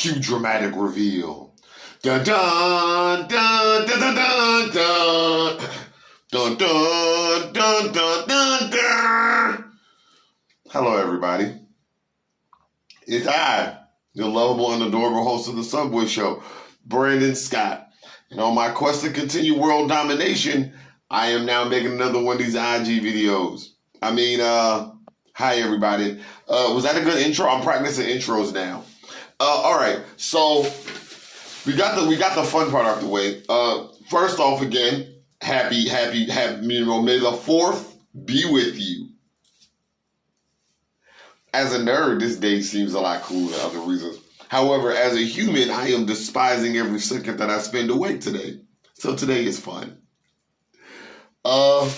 Cue dramatic reveal. Dun dun dun dun dun dun dun dun dun dun dun dun dun. Hello, everybody. It's I, the lovable and adorable host of the Subway Show, Brandon Scott. And on my quest to continue world domination, I am now making another one of these IG videos. Hi everybody. Was that a good intro? I'm practicing intros now. All right, so we got the fun part out the way. First off, again, happy, may the 4th be with you. As a nerd, this day seems a lot cooler than other reasons. However, as a human, I am despising every second that I spend awake today. So today is fun. I'm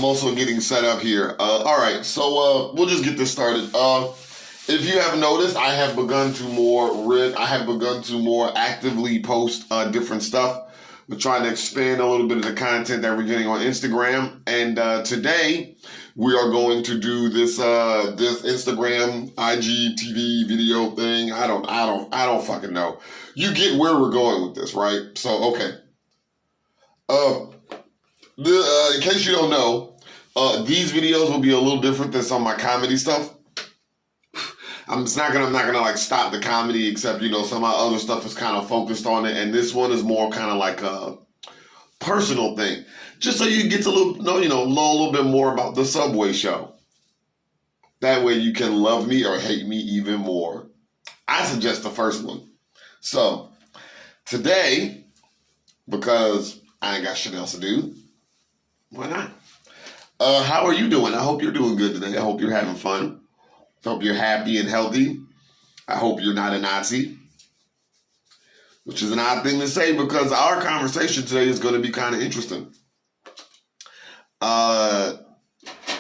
also getting set up here. All right, so we'll just get this started. If you have noticed, I have begun to more actively post different stuff. We're trying to expand a little bit of the content that we're getting on Instagram. And today we are going to do this Instagram IGTV video thing. I don't fucking know. You get where we're going with this, right? So okay. In case you don't know, these videos will be a little different than some of my comedy stuff. I'm not gonna like stop the comedy, except some of my other stuff is kind of focused on it, and this one is more kind of like a personal thing, just so you get to know a little bit more about the Subway Show. That way you can love me or hate me even more. I suggest the first one. So today, because I ain't got shit else to do, why not? How are you doing? I hope you're doing good today. I hope you're having fun. I hope you're happy and healthy. I hope you're not a Nazi, which is an odd thing to say because our conversation today is going to be kind of interesting. I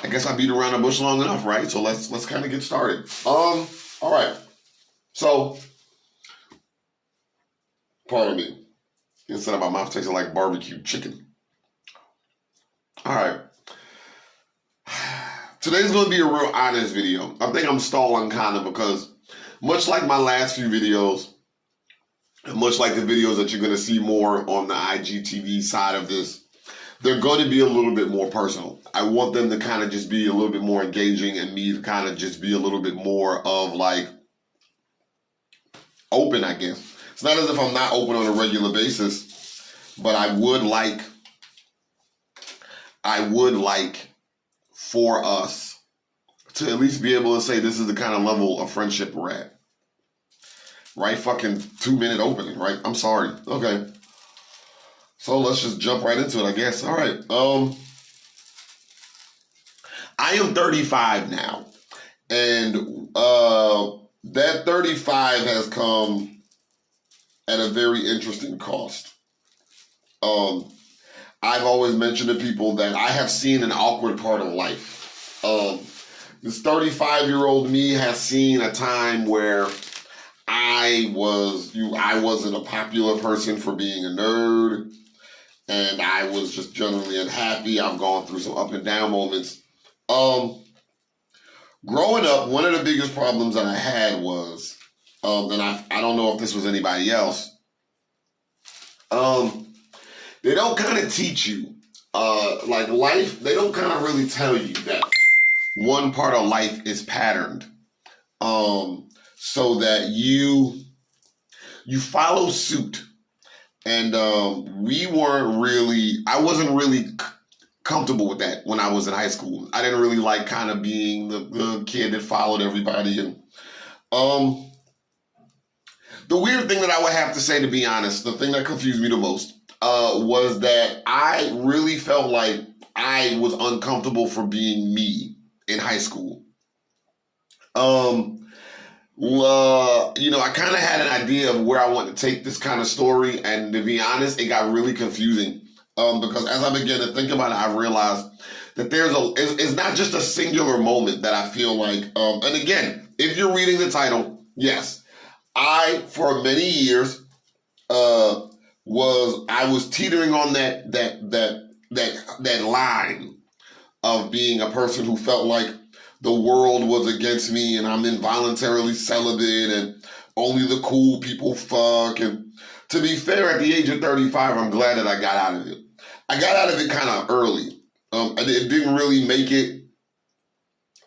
guess I beat around the bush long enough, right? So let's kind of get started. All right. So, pardon me. Instead of my mouth tasting like barbecue chicken. All right. Today's going to be a real honest video. I think I'm stalling kind of because much like my last few videos, and much like the videos that you're going to see more on the IGTV side of this, they're going to be a little bit more personal. I want them to kind of just be a little bit more engaging and me to kind of just be a little bit more of like open, I guess. It's not as if I'm not open on a regular basis, but I would like for us to at least be able to say this is the kind of level of friendship we're at. Right? Fucking 2-minute opening, right? I'm sorry. Okay. So let's just jump right into it, I guess. All right. I am 35 now. And that 35 has come at a very interesting cost. I've always mentioned to people that I have seen an awkward part of life. This 35-year-old me has seen a time where I wasn't a popular person for being a nerd, and I was just generally unhappy. I've gone through some up and down moments. Growing up, one of the biggest problems that I had was, and I don't know if this was anybody else, they don't kind of teach you, like life, they don't kind of really tell you that one part of life is patterned, so that you follow suit. And I wasn't really comfortable with that when I was in high school. I didn't really like kind of being the kid that followed everybody. And the weird thing that I would have to say, to be honest, the thing that confused me the most, was that I really felt like I was uncomfortable for being me in high school. I kind of had an idea of where I wanted to take this kind of story, and to be honest, it got really confusing. Because as I began to think about it, I realized that it's not just a singular moment that I feel like, and again, if you're reading the title, yes, for many years, I was teetering on that line of being a person who felt like the world was against me and I'm involuntarily celibate and only the cool people fuck. And to be fair, at the age of 35, I'm glad that I got out of it. I got out of it kind of early. It didn't really make it.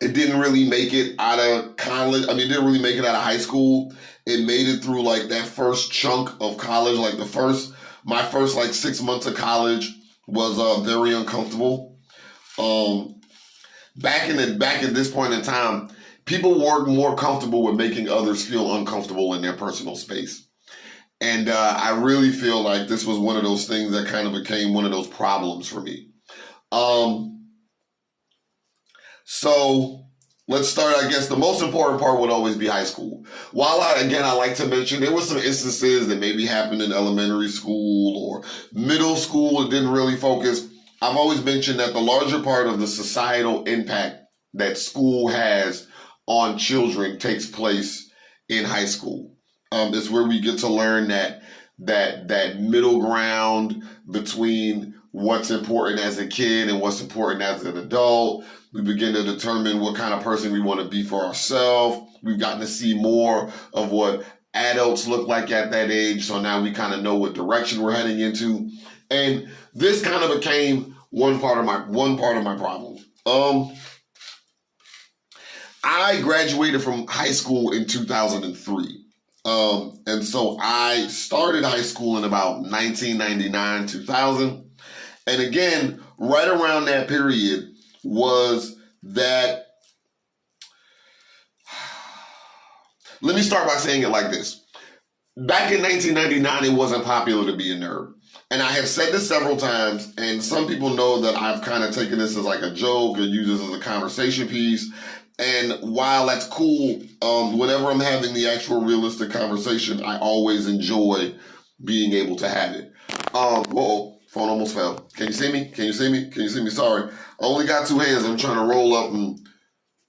It didn't really make it out of college. I mean, it didn't really make it out of high school. It made it through like that first chunk of college. Like my first like 6 months of college was very uncomfortable. Back at this point in time, people were more comfortable with making others feel uncomfortable in their personal space. And I really feel like this was one of those things that kind of became one of those problems for me. So let's start, I guess the most important part would always be high school. While I like to mention there were some instances that maybe happened in elementary school or middle school. It didn't really focus. I've always mentioned that the larger part of the societal impact that school has on children takes place in high school. It's where we get to learn that middle ground between what's important as a kid and what's important as an adult. We begin to determine what kind of person we want to be for ourselves. We've gotten to see more of what adults look like at that age. So now we kind of know what direction we're heading into. And this kind of became one part of my problem. I graduated from high school in 2003. And so I started high school in about 1999, 2000. And again, right around that period was that, let me start by saying it like this. Back in 1999, it wasn't popular to be a nerd. And I have said this several times, and some people know that I've kind of taken this as like a joke or use this as a conversation piece. And while that's cool, whenever I'm having the actual realistic conversation, I always enjoy being able to have it. Whoa, phone almost fell. Can you see me? Can you see me? Can you see me? Sorry. I only got two hands. I'm trying to roll up and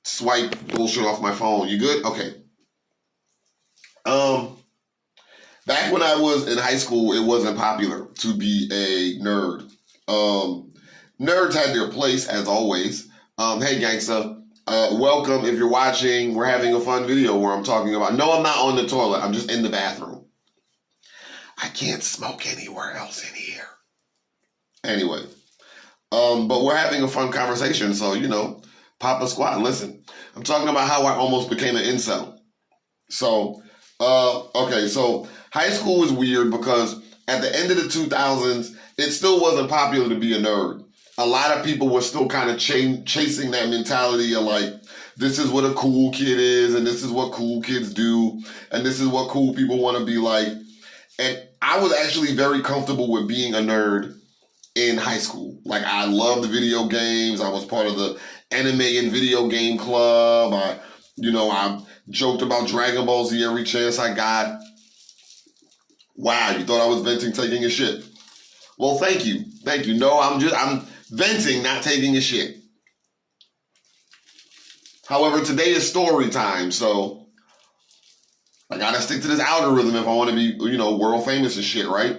swipe bullshit off my phone. You good? Okay. Back when I was in high school, it wasn't popular to be a nerd. Nerds had their place, as always. Hey, gangsta. Welcome. If you're watching, we're having a fun video where I'm talking about, no, I'm not on the toilet. I'm just in the bathroom. I can't smoke anywhere else in here. Anyway, but we're having a fun conversation. So, pop a squat. Listen, I'm talking about how I almost became an incel. So, okay. So high school was weird because at the end of the 2000s, it still wasn't popular to be a nerd. A lot of people were still kind of chasing that mentality of like, this is what a cool kid is, and this is what cool kids do, and this is what cool people want to be like. And I was actually very comfortable with being a nerd in high school. Like, I loved video games. I was part of the anime and video game club. I joked about Dragon Ball Z every chance I got. Wow, you thought I was venting, taking a shit. Well, thank you. Thank you. No, I'm venting, not taking a shit. However, today is story time, so I gotta stick to this algorithm if I want to be, world famous and shit, right?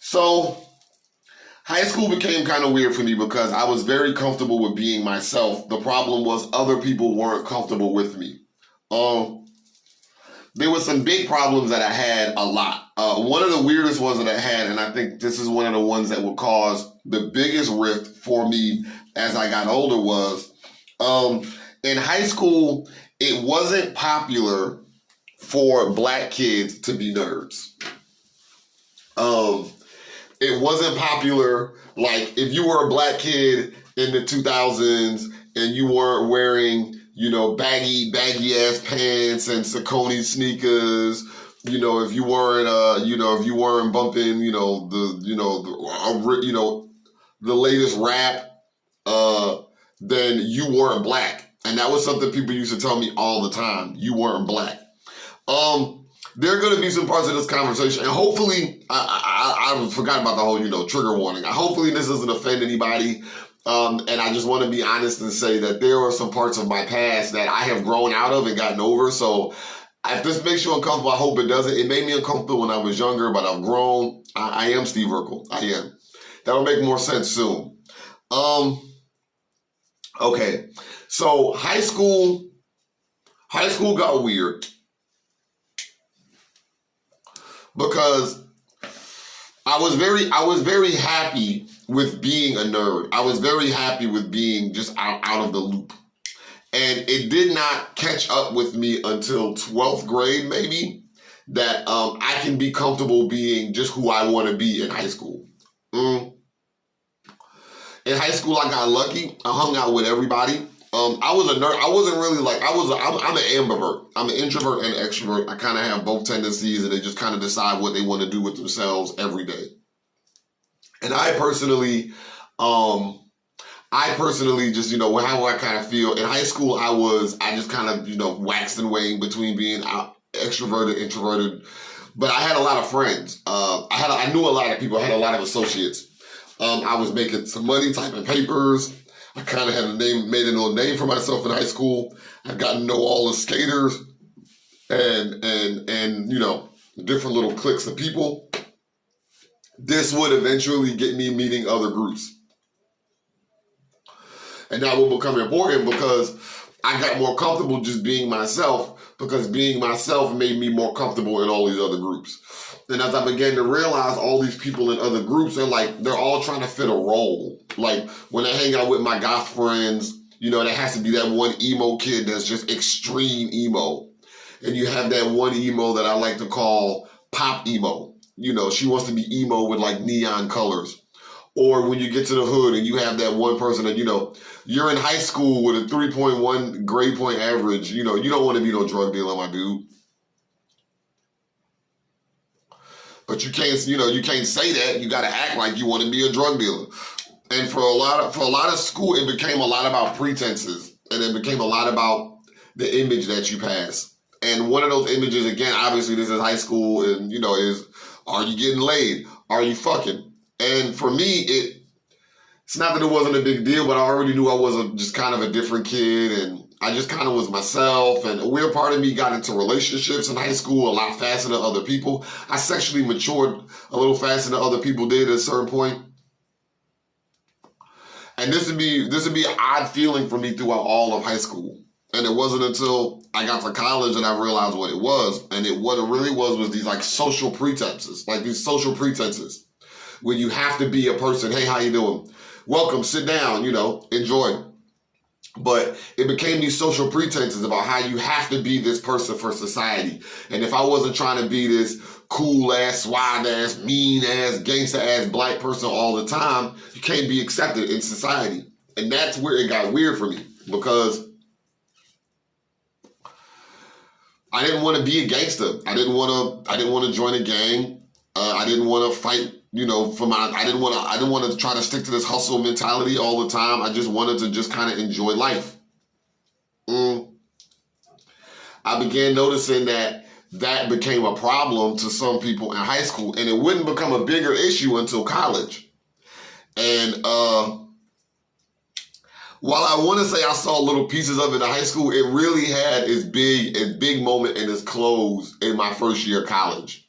So, high school became kind of weird for me because I was very comfortable with being myself. The problem was other people weren't comfortable with me. There were some big problems that I had a lot. One of the weirdest ones that I had, and I think this is one of the ones that would cause the biggest rift for me as I got older, was in high school, it wasn't popular for black kids to be nerds. It wasn't popular, like if you were a black kid in the 2000s and you weren't wearing baggy ass pants and Saucony sneakers, if you weren't bumping, the latest rap, then you weren't black. And that was something people used to tell me all the time. You weren't black. There are going to be some parts of this conversation, and hopefully, I forgot about the whole, trigger warning. Hopefully this doesn't offend anybody. And I just want to be honest and say that there are some parts of my past that I have grown out of and gotten over. So if this makes you uncomfortable, I hope it doesn't. It made me uncomfortable when I was younger, but I've grown. I am Steve Urkel. I am. That'll make more sense soon. Okay, so high school got weird because I was very happy with being a nerd. I was very happy with being just out of the loop. And it did not catch up with me until 12th grade, maybe, that I can be comfortable being just who I want to be in high school. In high school, I got lucky. I hung out with everybody. I was a nerd. I wasn't really like, I'm an ambivert. I'm an introvert and extrovert. I kind of have both tendencies, and they just kind of decide what they want to do with themselves every day. And I personally just, how I kind of feel. In high school, I just kind of, waxed and waned between being extroverted, introverted. But I had a lot of friends. I knew a lot of people. I had a lot of associates. I was making some money typing papers. I kind of had made a little name for myself in high school. I've gotten to know all the skaters and different little cliques of people. This would eventually get me meeting other groups. And that will become important because I got more comfortable just being myself, because being myself made me more comfortable in all these other groups. And as I began to realize all these people in other groups, they're all trying to fit a role. Like when I hang out with my goth friends, there has to be that one emo kid that's just extreme emo. And you have that one emo that I like to call pop emo. She wants to be emo with like neon colors. Or when you get to the hood and you have that one person that, you're in high school with a 3.1 grade point average, you don't want to be no drug dealer, my dude. But you can't say that. You got to act like you want to be a drug dealer. And for a lot of school, it became a lot about pretenses, and it became a lot about the image that you pass. And one of those images, again, obviously this is high school, and is, are you getting laid? Are you fucking? And for me, it's not that it wasn't a big deal, but I already knew I was just kind of a different kid, and I just kind of was myself. And a weird part of me got into relationships in high school a lot faster than other people. I sexually matured a little faster than other people did at a certain point. And this would be an odd feeling for me throughout all of high school. And it wasn't until I got to college that I realized what it was. And what it really was these like social pretenses, where you have to be a person. Hey, how you doing? Welcome, sit down, enjoy. But it became these social pretenses about how you have to be this person for society. And if I wasn't trying to be this cool ass, swag ass, mean ass, gangster ass black person all the time, you can't be accepted in society. And that's where it got weird for me, because I didn't want to be a gangster. I didn't want to join a gang. I didn't want to fight, I didn't want to try to stick to this hustle mentality all the time. I just wanted to just kind of enjoy life. I began noticing that became a problem to some people in high school, and it wouldn't become a bigger issue until college. And while I want to say I saw little pieces of it in high school, it really had its big moment in its close in my first year of college.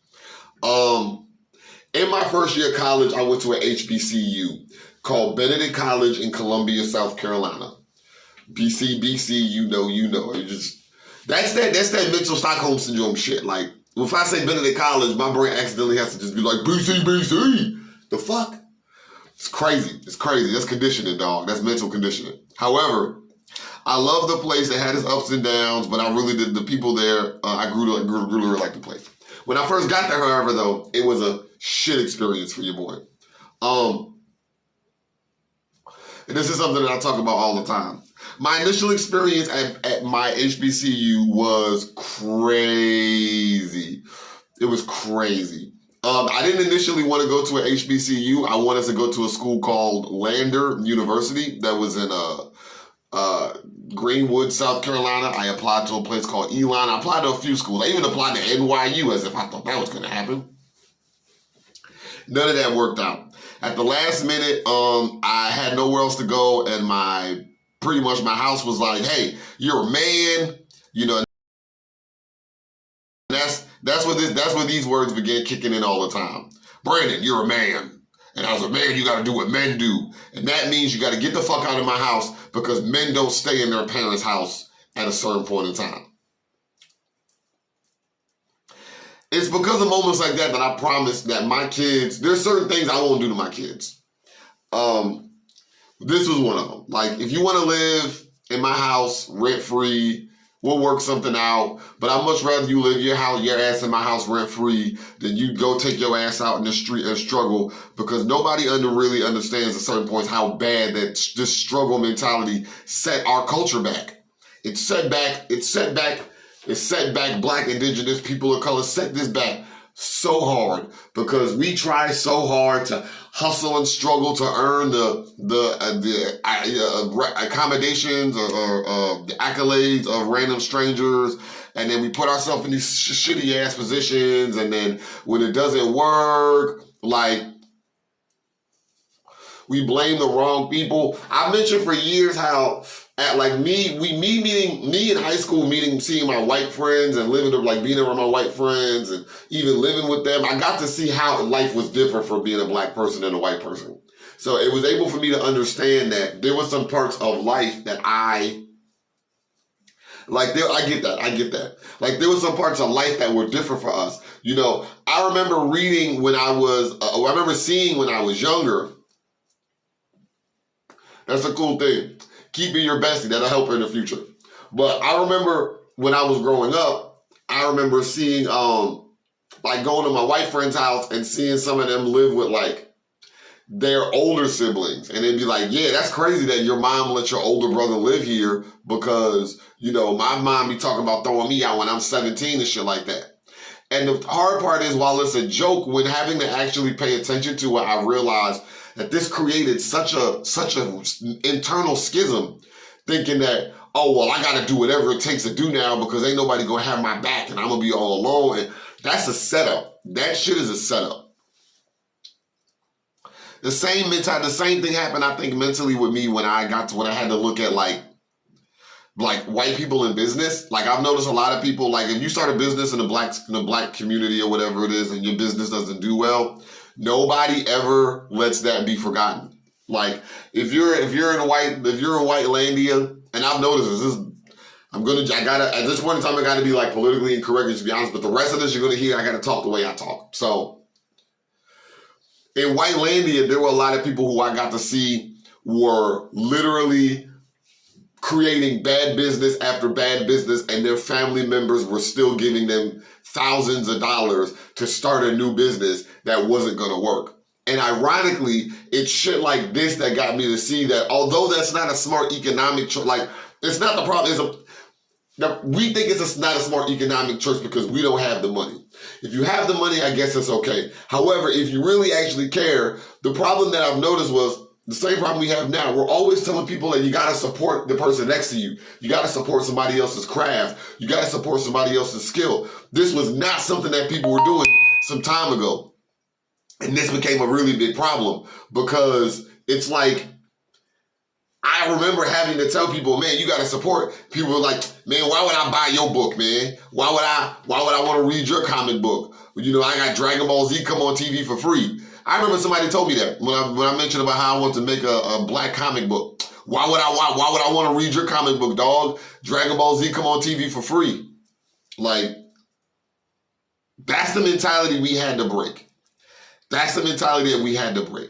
In my first year of college, I went to an HBCU called Benedict College in Columbia, South Carolina. BC, you know. That's that mental Stockholm syndrome shit. Like, if I say Benedict College, my brain accidentally has to just be like, BC. The fuck? It's crazy. That's conditioning, dog. That's mental conditioning. However, I love the place. It had its ups and downs, but I really did. The people there, I grew to really like the place. When I first got there, however, though, it was a shit experience for your boy. And this is something that I talk about all the time. My initial experience at my HBCU was crazy. It was crazy. I didn't initially want to go to an HBCU. I wanted to go to a school called Lander University that was in Greenwood, South Carolina. I applied to a place called Elon. I applied to a few schools. I even applied to NYU as if I thought that was going to happen. None of that worked out. At the last minute, I had nowhere else to go, and pretty much my house was like, "Hey, you're a man," That's where these words began kicking in all the time. Brandon, you're a man. And as a man, you got to do what men do. And that means you got to get the fuck out of my house because men don't stay in their parents' house at a certain point in time. It's because of moments like that that I promise that my kids, there's certain things I won't do to my kids. This was one of them. Like, if you want to live in my house rent-free, we'll work something out. But I'd much rather you live your ass in my house rent-free than you go take your ass out in the street and struggle, because nobody really understands at certain points how bad that this struggle mentality set our culture back. It set back Black, Indigenous, people of color, set this back so hard because we try so hard to hustle and struggle to earn the accommodations or the accolades of random strangers, and then we put ourselves in these shitty ass positions, and then when it doesn't work, like, we blame the wrong people. I mentioned for years how at like me in high school, seeing my white friends and being around my white friends and even living with them, I got to see how life was different for being a Black person and a white person. So it was able for me to understand that there were some parts of life that I get that. Like, there were some parts of life that were different for us. You know, I remember reading when I remember seeing when I was younger. That's a cool thing. Keeping your bestie, that'll help her in the future. But I remember when I was growing up, I remember seeing, going to my white friend's house and seeing some of them live with, like, their older siblings. And they'd be like, yeah, that's crazy that your mom let your older brother live here because, you know, my mom be talking about throwing me out when I'm 17 and shit like that. And the hard part is, while it's a joke, when having to actually pay attention to it, I realized that this created such a internal schism, thinking that, oh, well, I got to do whatever it takes to do now because ain't nobody going to have my back and I'm going to be all alone. And that's a setup. That shit is a setup. The same thing happened, I think, mentally with me when I had to look at like white people in business. Like, I've noticed a lot of people, like, if you start a business in the black community or whatever it is and your business doesn't do well, nobody ever lets that be forgotten. Like, if you're a white landia, and I've noticed this, at this point in time, I gotta be like politically incorrect, to be honest, but the rest of this you're gonna hear, I gotta talk the way I talk. So, in white landia, there were a lot of people who I got to see were literally creating bad business after bad business, and their family members were still giving them thousands of dollars to start a new business that wasn't going to work. And ironically, it's shit like this that got me to see that although that's not a smart economic choice, like, it's not the problem. We think it's not a smart economic choice because we don't have the money. If you have the money, I guess it's okay. However, if you really actually care, the problem that I've noticed was the same problem we have now. We're always telling people that you got to support the person next to you. You got to support somebody else's craft. You got to support somebody else's skill. This was not something that people were doing some time ago. And this became a really big problem because it's like, I remember having to tell people, man, you got to support. People were like, man, why would I buy your book, man? Why would I want to read your comic book? You know, I got Dragon Ball Z come on TV for free. I remember somebody told me that when I mentioned about how I want to make a black comic book. Why would I want to read your comic book, dog? Dragon Ball Z come on TV for free. Like, that's the mentality we had to break. That's the mentality that we had to break.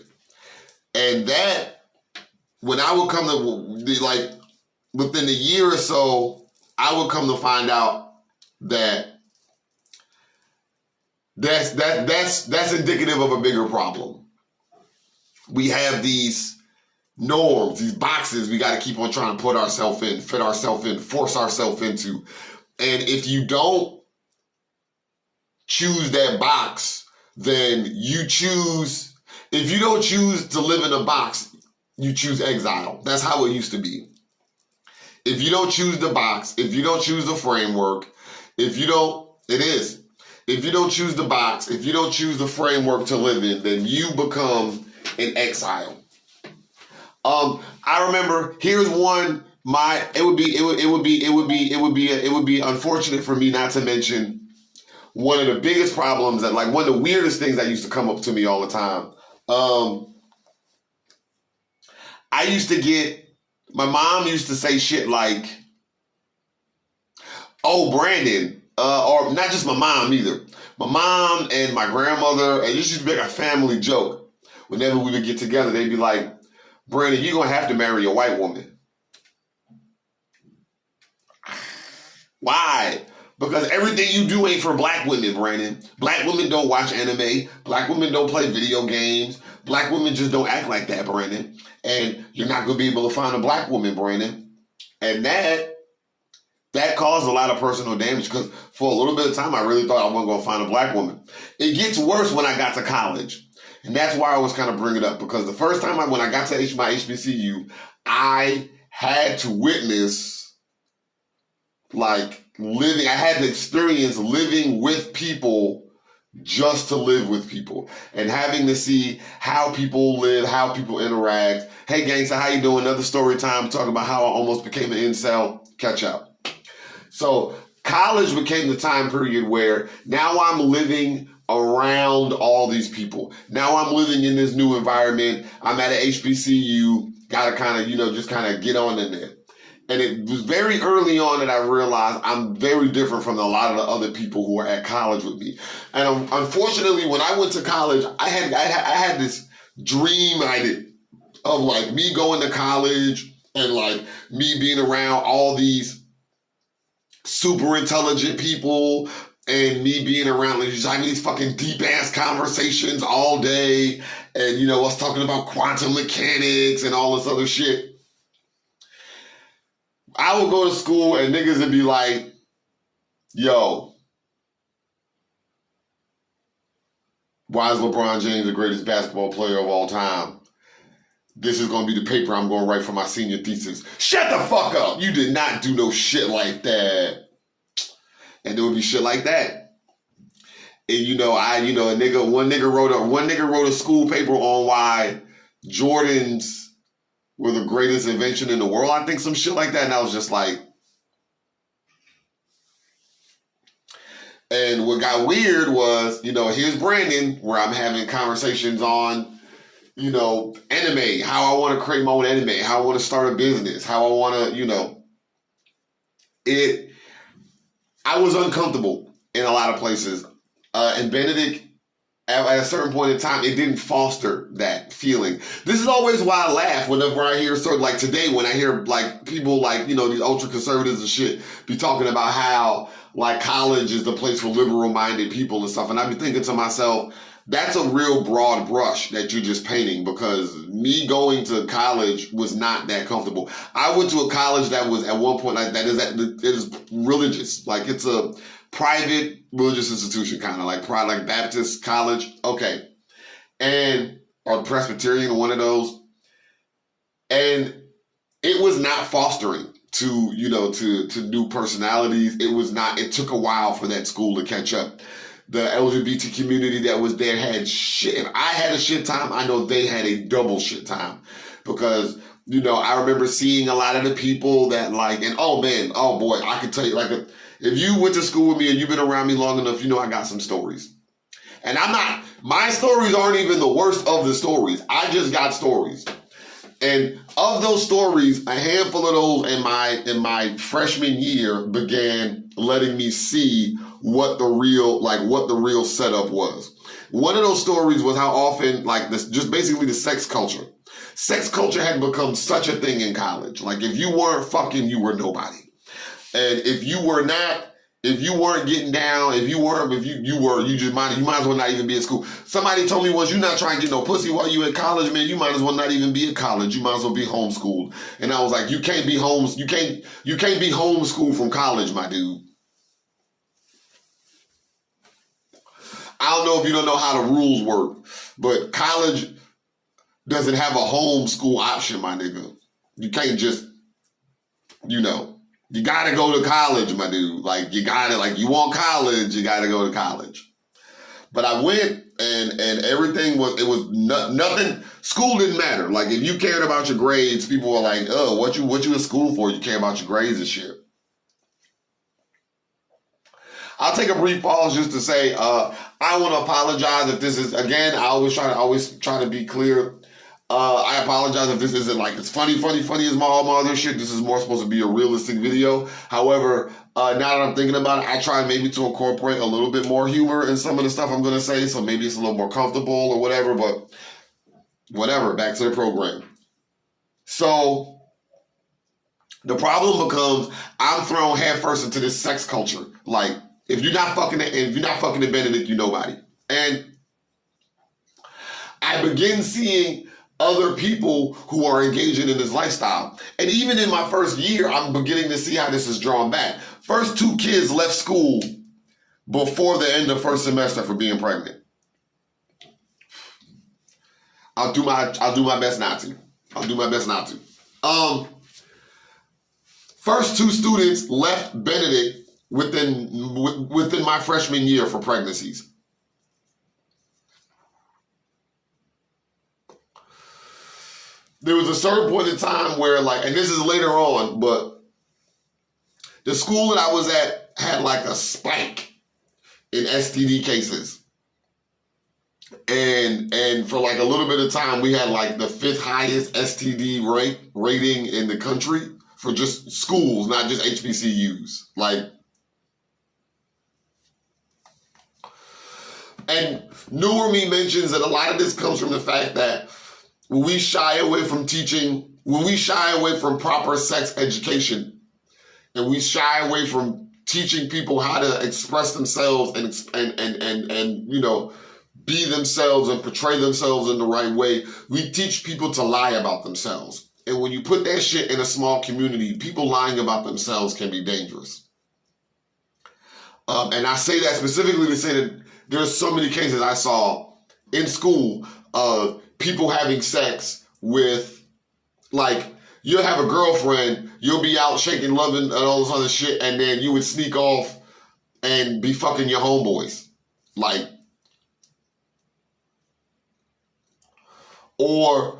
And that, when I would come to, like, within a year or so, I would come to find out that that's indicative of a bigger problem. We have these norms, these boxes we got to keep on trying to put ourselves in, fit ourselves in, force ourselves into. And if you don't choose that box, then if you don't choose to live in a box, you choose exile. That's how it used to be. If you don't choose the box, if you don't choose the framework, if you don't choose the box, if you don't choose the framework to live in, then you become an exile. I remember, here's one, it would be unfortunate for me not to mention one of the biggest problems that, like, one of the weirdest things that used to come up to me all the time. I used to get, my mom used to say shit like, oh, Brandon, or not just my mom either. My mom and my grandmother, and this used to be like a family joke. Whenever we would get together, they'd be like, Brandon, you're going to have to marry a white woman. Why? Because everything you do ain't for black women, Brandon. Black women don't watch anime. Black women don't play video games. Black women just don't act like that, Brandon. And you're not going to be able to find a black woman, Brandon. And that caused a lot of personal damage because for a little bit of time, I really thought I wasn't going to find a black woman. It gets worse when I got to college. And that's why I was kind of bringing it up, because the first time when I got to my HBCU, I had to witness, like, I had to experience living with people just to live with people and having to see how people live, how people interact. Hey, gangsta, how you doing? Another story time talking about how I almost became an incel. Catch up. So college became the time period where now I'm living around all these people. Now I'm living in this new environment. I'm at an HBCU. Got to kind of, just kind of get on in there. And it was very early on that I realized I'm very different from a lot of the other people who were at college with me. And unfortunately, when I went to college, I had this dream idea of like me going to college and like me being around all these super intelligent people and me being around like, just having these fucking deep ass conversations all day. And, us talking about quantum mechanics and all this other shit. I would go to school and niggas would be like, yo, why is LeBron James the greatest basketball player of all time? This is going to be the paper I'm going to write for my senior thesis. Shut the fuck up. You did not do no shit like that. And there would be shit like that. And one nigga wrote a school paper on why Jordans were the greatest invention in the world. I think some shit like that. And I was just like, and what got weird was, here's Brandon, where I'm having conversations on, anime, how I want to create my own anime, how I want to start a business, how I want to, I was uncomfortable in a lot of places. And Benedict, at a certain point in time, it didn't foster that feeling. This is always why I laugh whenever I hear sort of like today when I hear like people like, these ultra conservatives and shit be talking about how like college is the place for liberal minded people and stuff. And I be thinking to myself, that's a real broad brush that you're just painting, because me going to college was not that comfortable. I went to a college that was at one point like it is religious. Like it's a private religious institution, kind of like Baptist college. Okay. Or Presbyterian, one of those. And it was not fostering to new personalities. It took a while for that school to catch up. The LGBT community that was there had shit. If I had a shit time, I know they had a double shit time, because, I remember seeing a lot of the people that like, and oh boy, I can tell you, like, if you went to school with me and you've been around me long enough, I got some stories. And my stories aren't even the worst of the stories. I just got stories. And of those stories, a handful of those in my freshman year began letting me see what the real setup was. One of those stories was how often, like, this, just basically the sex culture. Sex culture had become such a thing in college. Like, if you weren't fucking, you were nobody. And if you weren't getting down, you might as well not even be in school. Somebody told me once, you're not trying to get no pussy while you in college, man, you might as well not even be in college. You might as well be homeschooled. And I was like, you can't be homeschooled from college, my dude. I don't know if you don't know how the rules work, but college doesn't have a homeschool option, my nigga. You can't just, you gotta go to college, my dude. Like, you want college, you gotta go to college. But I went and everything was nothing. School didn't matter. Like, if you cared about your grades, people were like, oh, what you in school for? You care about your grades and shit. I'll take a brief pause just to say, I want to apologize if this is, again, I always try to be clear. I apologize if this isn't like as funny as all my other shit. This is more supposed to be a realistic video. However, now that I'm thinking about it, I try maybe to incorporate a little bit more humor in some of the stuff I'm going to say. So maybe it's a little more comfortable or whatever, but whatever, back to the program. So the problem becomes I'm thrown headfirst into this sex culture. Like, if you're not fucking the Benedict, you're nobody. And I begin seeing other people who are engaging in this lifestyle. And even in my first year, I'm beginning to see how this is drawn back. First 2 kids left school before the end of first semester for being pregnant. I'll do my best not to. I'll do my best not to. First 2 students left Benedict within my freshman year for pregnancies. There was a certain point in time where, like, and this is later on, but the school that I was at had like a spike in STD cases. And for like a little bit of time, we had like the 5th highest STD rating in the country for just schools, not just HBCUs. Like, and Newer Me mentions that a lot of this comes from the fact that when we shy away from proper sex education, and we shy away from teaching people how to express themselves and you know, be themselves and portray themselves in the right way, we teach people to lie about themselves. And when you put that shit in a small community, people lying about themselves can be dangerous. And I say that specifically to say that there's so many cases I saw in school of people having sex with, like, you'll have a girlfriend, you'll be out shaking, loving, and all this other shit, and then you would sneak off and be fucking your homeboys. Like, or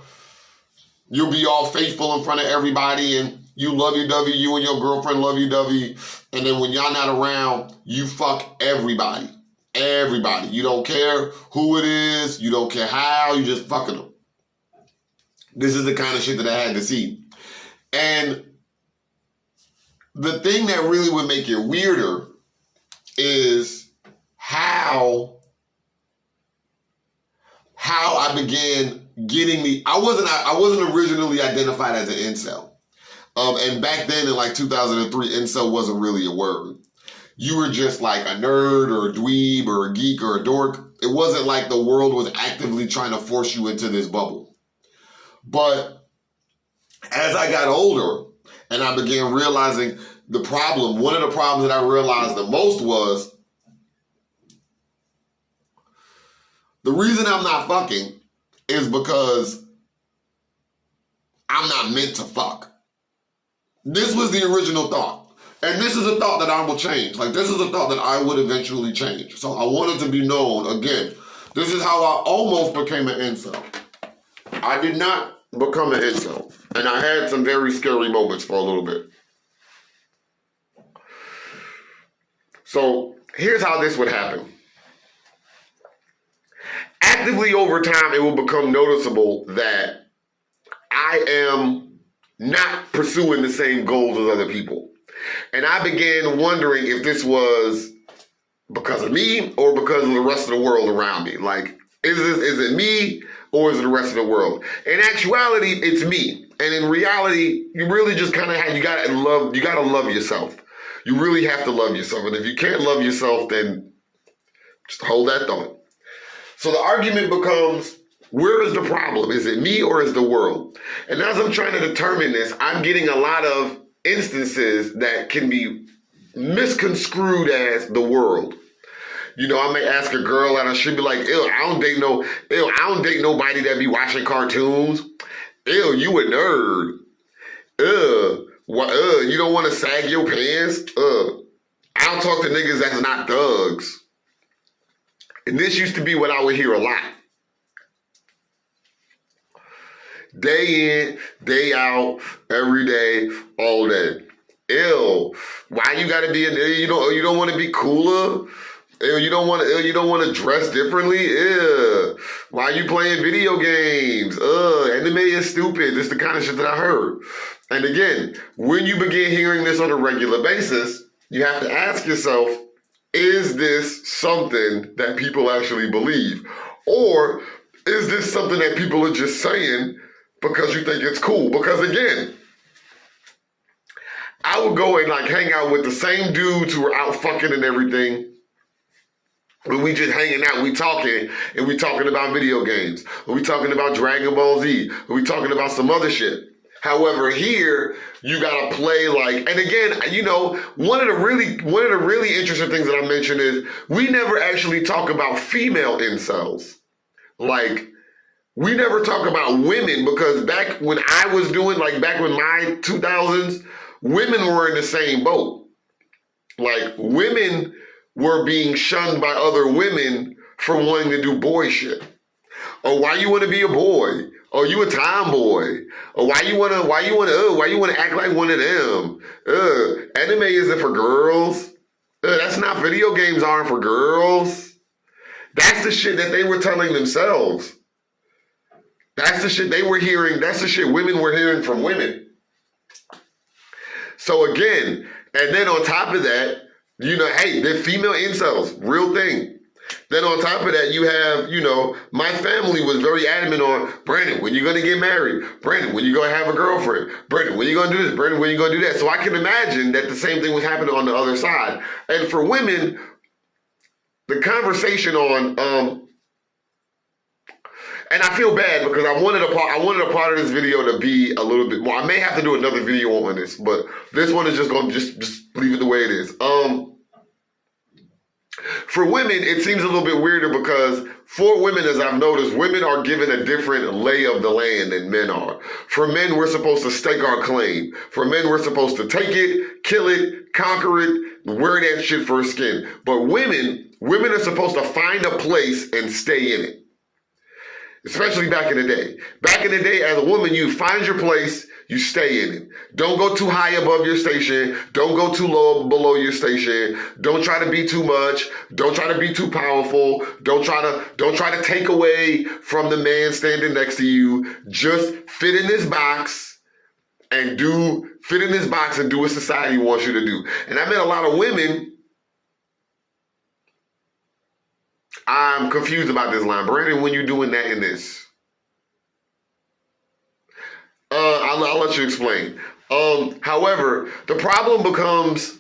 you'll be all faithful in front of everybody and you lovey-dovey, you and your girlfriend lovey-dovey, and then when y'all not around, you fuck everybody. Everybody. You don't care who it is, you don't care how, you just fucking them. This is the kind of shit that I had to see. And the thing that really would make it weirder is how I began getting I wasn't originally identified as an incel. And back then in like 2003, incel wasn't really a word. You were just like a nerd or a dweeb or a geek or a dork. It wasn't like the world was actively trying to force you into this bubble. But as I got older and I began realizing the problem, one of the problems that I realized the most was the reason I'm not fucking is because I'm not meant to fuck. This was the original thought. And this is a thought that I will change. Like, this is a thought that I would eventually change. So I wanted to be known, again, this is how I almost became an incel. I did not become an incel. And I had some very scary moments for a little bit. So here's how this would happen. Actively over time, it will become noticeable that I am not pursuing the same goals as other people. And I began wondering if this was because of me or because of the rest of the world around me. Like, is it me or is it the rest of the world? In actuality, it's me. And in reality, you really just kind of you gotta love yourself. You really have to love yourself. And if you can't love yourself, then just hold that thought. So the argument becomes, where is the problem? Is it me or is the world? And as I'm trying to determine this, I'm getting a lot of instances that can be misconstrued as the world. You know, I may ask a girl and she'll be like, ew, I don't date nobody that be watching cartoons. Ew, you a nerd. You don't want to sag your pants. I don't talk to niggas that's not thugs. And this used to be what I would hear a lot. Day in, day out, every day, all day. Ew. Why you gotta be you don't want to be cooler? Ew, you don't want to dress differently? Ew. Why you playing video games? Anime is stupid. This is the kind of shit that I heard. And again, when you begin hearing this on a regular basis, you have to ask yourself, is this something that people actually believe? Or is this something that people are just saying because you think it's cool? Because again, I would go and like hang out with the same dudes who are out fucking and everything. When we just hanging out, we talking, and we talking about video games. Or we talking about Dragon Ball Z. Or we talking about some other shit. However, here, you gotta play like, and again, you know, one of the really interesting things that I mentioned is we never actually talk about female incels. Like, we never talk about women, because back when I was doing, like back when my 2000s, women were in the same boat. Like, women were being shunned by other women for wanting to do boy shit. Or why you want to be a boy? Or you a tomboy? Or why you wanna act like one of them? Anime isn't for girls. That's not, video games aren't for girls. That's the shit that they were telling themselves. That's the shit they were hearing. That's the shit women were hearing from women. So again, and then on top of that, you know, hey, they're female incels, real thing. Then on top of that, you have, you know, my family was very adamant on, Brandon, when you gonna get married? Brandon, when you gonna have a girlfriend? Brandon, when you gonna do this? Brandon, when you gonna do that? So I can imagine that the same thing was happening on the other side. And for women, the conversation on, and I feel bad because I wanted a part of this video to be a little bit more. I may have to do another video on this, but this one is just going to just leave it the way it is. For women, it seems a little bit weirder because for women, as I've noticed, women are given a different lay of the land than men are. For men, we're supposed to stake our claim. For men, we're supposed to take it, kill it, conquer it, wear that shit for skin. But women are supposed to find a place and stay in it. Especially back in the day. Back in the day, as a woman, you find your place, you stay in it. Don't go too high above your station. Don't go too low below your station. Don't try to be too much. Don't try to be too powerful. Don't try to take away from the man standing next to you. Just fit in this box and do what society wants you to do. And I met a lot of women. I'm confused about this line. Brandon, when you doing that in this? I'll let you explain. However, the problem becomes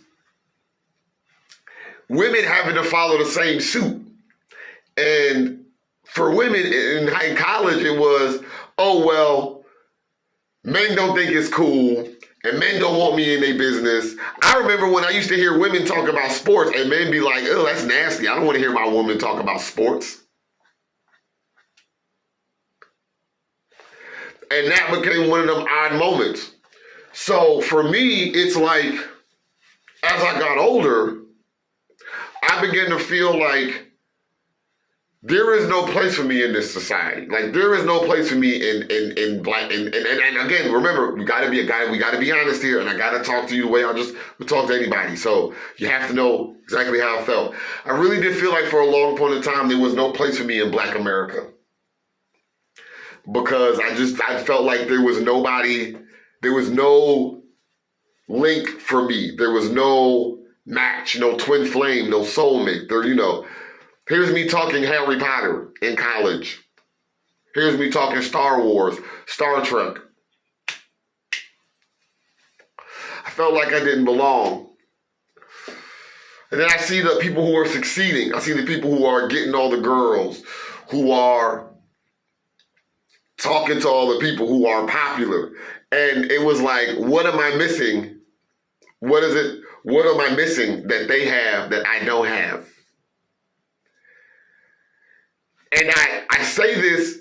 women having to follow the same suit. And for women in college, it was, oh, well, men don't think it's cool and men don't want me in their business. I remember when I used to hear women talk about sports and men be like, oh, that's nasty. I don't want to hear my woman talk about sports. And that became one of them odd moments. So for me, it's like, as I got older, I began to feel like there is no place for me in this society. Like, there is no place for me in black. And again, remember, we gotta be honest here, and I gotta talk to you the way I just would talk to anybody. So you have to know exactly how I felt. I really did feel like for a long point of time, there was no place for me in Black America. Because I felt like there was nobody, there was no link for me. There was no match, no twin flame, no soulmate. There, you know, here's me talking Harry Potter in college. Here's me talking Star Wars, Star Trek. I felt like I didn't belong. And then I see the people who are succeeding. I see the people who are getting all the girls, who are talking to all the people who are popular. And it was like, what am I missing? What am I missing that they have that I don't have? And I say this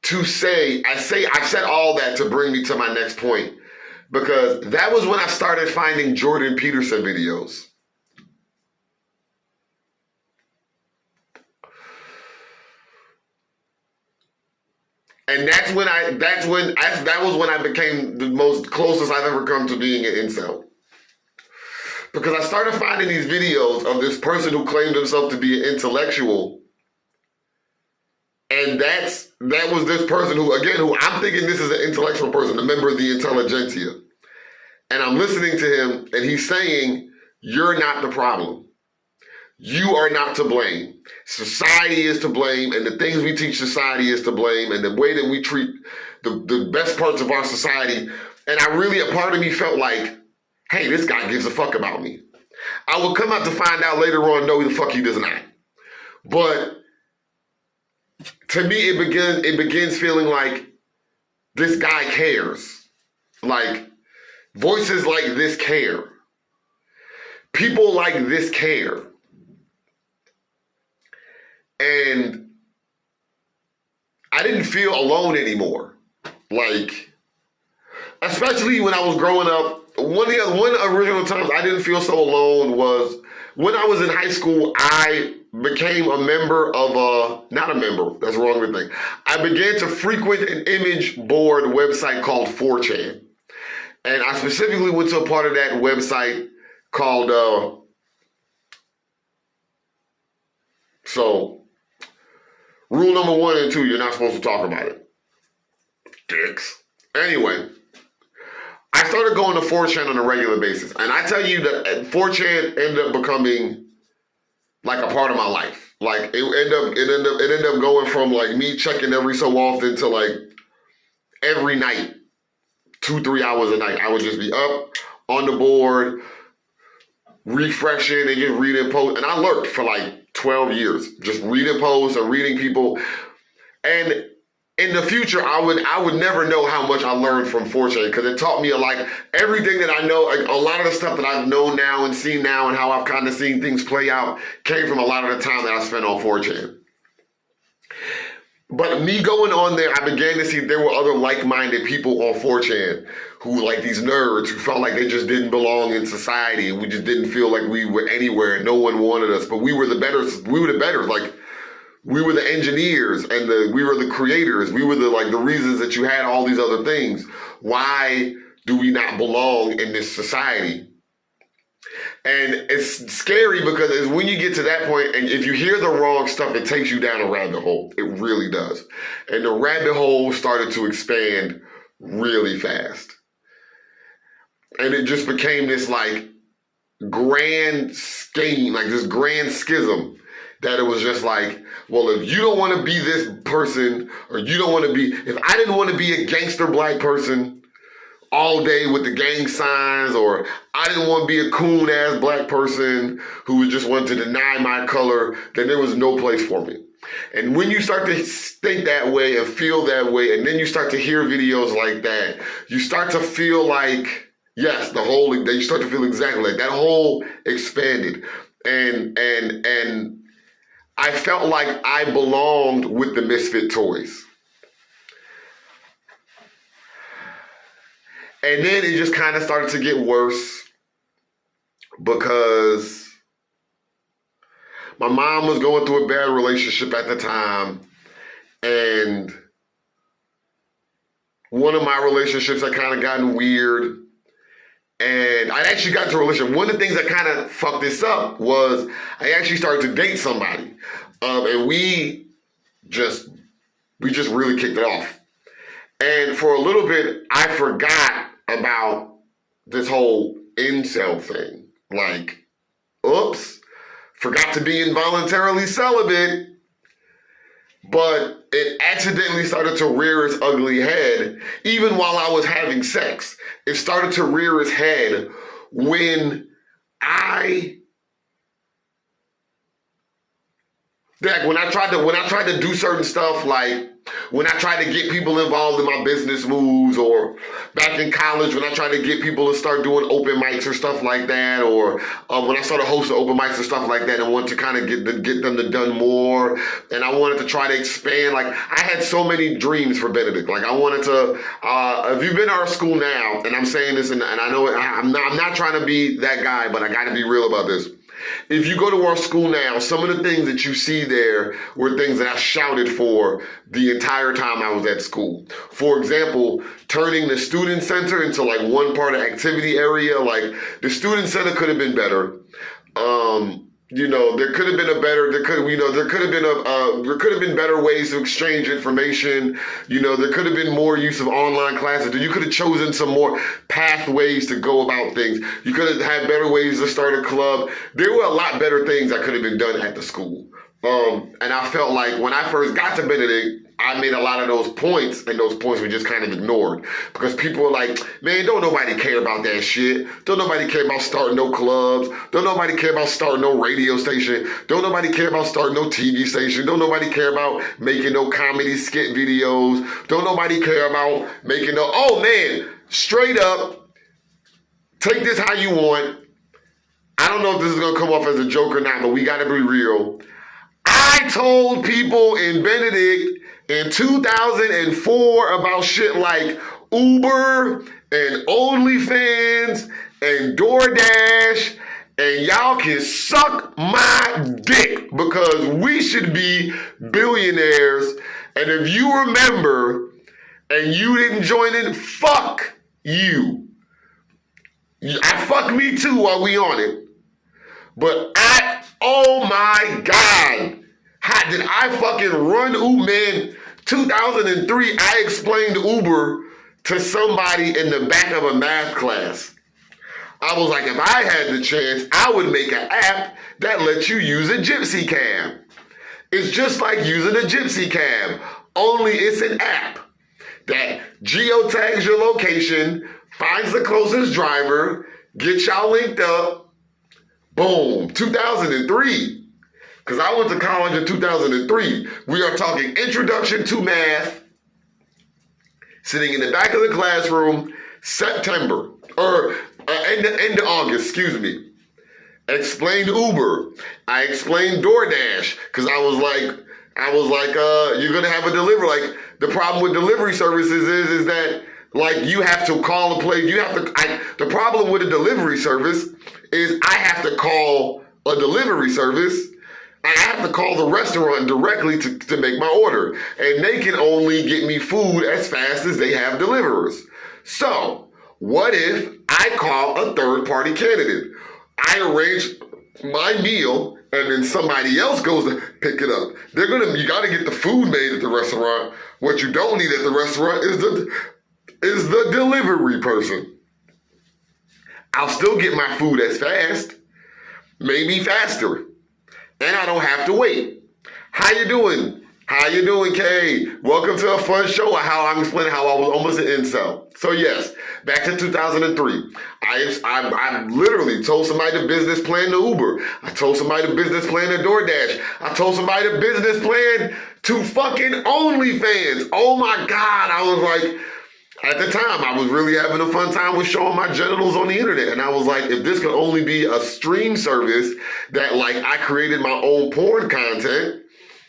to say, I've said all that to bring me to my next point, because that was when I started finding Jordan Peterson videos. And that was when I became the most closest I've ever come to being an incel. Because I started finding these videos of this person who claimed himself to be an intellectual. And that was this person who I'm thinking this is an intellectual person, a member of the intelligentsia. And I'm listening to him and he's saying, you're not the problem. You are not to blame. Society is to blame, and the things we teach society is to blame, and the way that we treat the best parts of our society. And a part of me felt like, hey, this guy gives a fuck about me. I would come out to find out later on, no, the fuck he does not. But to me, it begins feeling like this guy cares. Like, voices like this care. People like this care. And I didn't feel alone anymore. Like, especially when I was growing up, one original times I didn't feel so alone was when I was in high school. I became a member of not a member, that's the wrong thing. I began to frequent an image board website called 4chan. And I specifically went to a part of that website called, rule number 1 and 2, you're not supposed to talk about it. Dicks. Anyway, I started going to 4chan on a regular basis. And I tell you that 4chan ended up becoming like a part of my life. Like it ended up going from like me checking every so often to like every night, 2-3 hours a night. I would just be up on the board, refreshing and just reading posts. And I lurked for like 12 years, just reading posts and reading people. And in the future, I would never know how much I learned from 4chan because it taught me everything that I know, like a lot of the stuff that I've known now and seen now and how I've kind of seen things play out came from a lot of the time that I spent on 4chan. But me going on there, I began to see there were other like-minded people on 4chan who, like these nerds, who felt like they just didn't belong in society and we just didn't feel like we were anywhere and no one wanted us. But we were the better. Like, we were the engineers and we were the creators. We were the reasons that you had all these other things. Why do we not belong in this society? And it's scary because when you get to that point, and if you hear the wrong stuff, it takes you down a rabbit hole. It really does. And the rabbit hole started to expand really fast. And it just became this like grand scheme, like this grand schism that it was just like, well, if you don't want to be this person, or you don't want to be, if I didn't want to be a gangster black person all day with the gang signs, or I didn't want to be a coon ass black person who just wanted to deny my color, then there was no place for me. And when you start to think that way and feel that way, and then you start to hear videos like that, you start to feel like, yes, you start to feel exactly like that whole expanded. And I felt like I belonged with the misfit toys. And then it just kind of started to get worse because my mom was going through a bad relationship at the time. And one of my relationships had kind of gotten weird. And I actually got into a relationship. One of the things that kind of fucked this up was I actually started to date somebody. And we just really kicked it off. And for a little bit, I forgot about this whole incel thing. Like, oops, forgot to be involuntarily celibate. But it accidentally started to rear its ugly head, even while I was having sex. It started to rear its head when I tried to do certain stuff, like when I tried to get people involved in my business moves, or back in college when I tried to get people to start doing open mics or stuff like that, or when I started hosting open mics and stuff like that and wanted to kind of get them to done more, and I wanted to try to expand. Like, I had so many dreams for Benedict. Like, I wanted to, if you've been to our school now, and I'm saying this, and I know I'm not trying to be that guy, but I got to be real about this. if you go to our school now, some of the things that you see there were things that I shouted for the entire time I was at school. For example, turning the student center into like one part of activity area. Like the student center could have been better. There could have been there could have been better ways to exchange information. There could have been more use of online classes. You could have chosen some more pathways to go about things. You could have had better ways to start a club. There were a lot better things that could have been done at the school. And I felt like when I first got to Benedict, I made a lot of those points, and those points were just kind of ignored because people were like, man, don't nobody care about that shit. Don't nobody care about starting no clubs. Don't nobody care about starting no radio station. Don't nobody care about starting no TV station. Don't nobody care about making no comedy skit videos. Don't nobody care about making oh man, straight up, take this how you want. I don't know if this is going to come off as a joke or not, but we got to be real. I told people in Benedict in 2004 about shit like Uber and OnlyFans and DoorDash, and y'all can suck my dick because we should be billionaires. And if you remember and you didn't join in, fuck you. I fuck me too while we on it. But oh my God, how did I fucking run man? 2003, I explained Uber to somebody in the back of a math class. I was like, if I had the chance, I would make an app that lets you use a gypsy cab. It's just like using a gypsy cab, only it's an app that geotags your location, finds the closest driver, gets y'all linked up. Boom, 2003. Because I went to college in 2003. We are talking introduction to math, sitting in the back of the classroom, September, or end of August, excuse me. Explained Uber. I explained DoorDash, because I was like, you're going to have a delivery. Like, the problem with delivery services is that, like, you have to call a place. The problem with a delivery service is I have to call a delivery service. I have to call the restaurant directly to make my order. And they can only get me food as fast as they have deliverers. So, what if I call a third-party candidate? I arrange my meal, and then somebody else goes to pick it up. You gotta get the food made at the restaurant. What you don't need at the restaurant is the delivery person. I'll still get my food as fast, maybe faster, and I don't have to wait. How you doing? How you doing, Kay? Welcome to a fun show of how I'm explaining how I was almost an incel. So yes, back to 2003. I literally told somebody to business plan to Uber. I told somebody to business plan to DoorDash. I told somebody to business plan to fucking OnlyFans. Oh my God, I was like, at the time, I was really having a fun time with showing my genitals on the internet. And I was like, if this could only be a stream service that, like, I created my own porn content.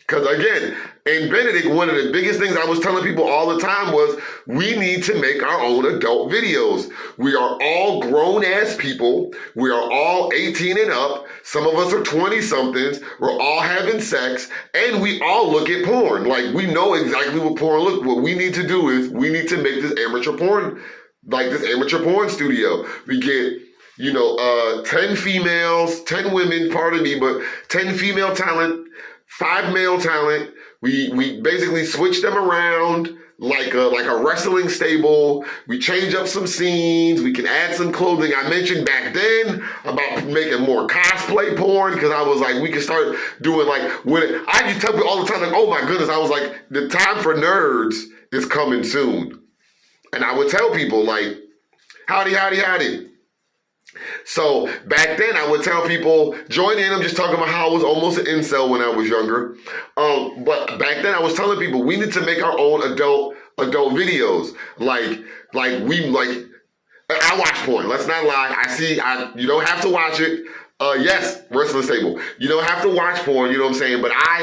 Because again, in Benedict, one of the biggest things I was telling people all the time was we need to make our own adult videos. We are all grown-ass people. We are all 18 and up. Some of us are 20-somethings. We're all having sex. And we all look at porn. Like, we know exactly what porn looks. What we need to do is we need to make this amateur porn, like this amateur porn studio. We get 10 females, 10 women, pardon me, but 10 female talent, 5 male talent. We basically switch them around like a wrestling stable. We change up some scenes. We can add some clothing. I mentioned back then about making more cosplay porn because I was like, we can start doing I just tell people all the time, like, oh my goodness, I was like, the time for nerds is coming soon. And I would tell people like, howdy, howdy, howdy. So back then I would tell people, join in. I'm just talking about how I was almost an incel when I was younger. But back then I was telling people we need to make our own adult videos. I watch porn. Let's not lie. You don't have to watch it. Yes, wrestling stable. You don't have to watch porn, you know what I'm saying? But I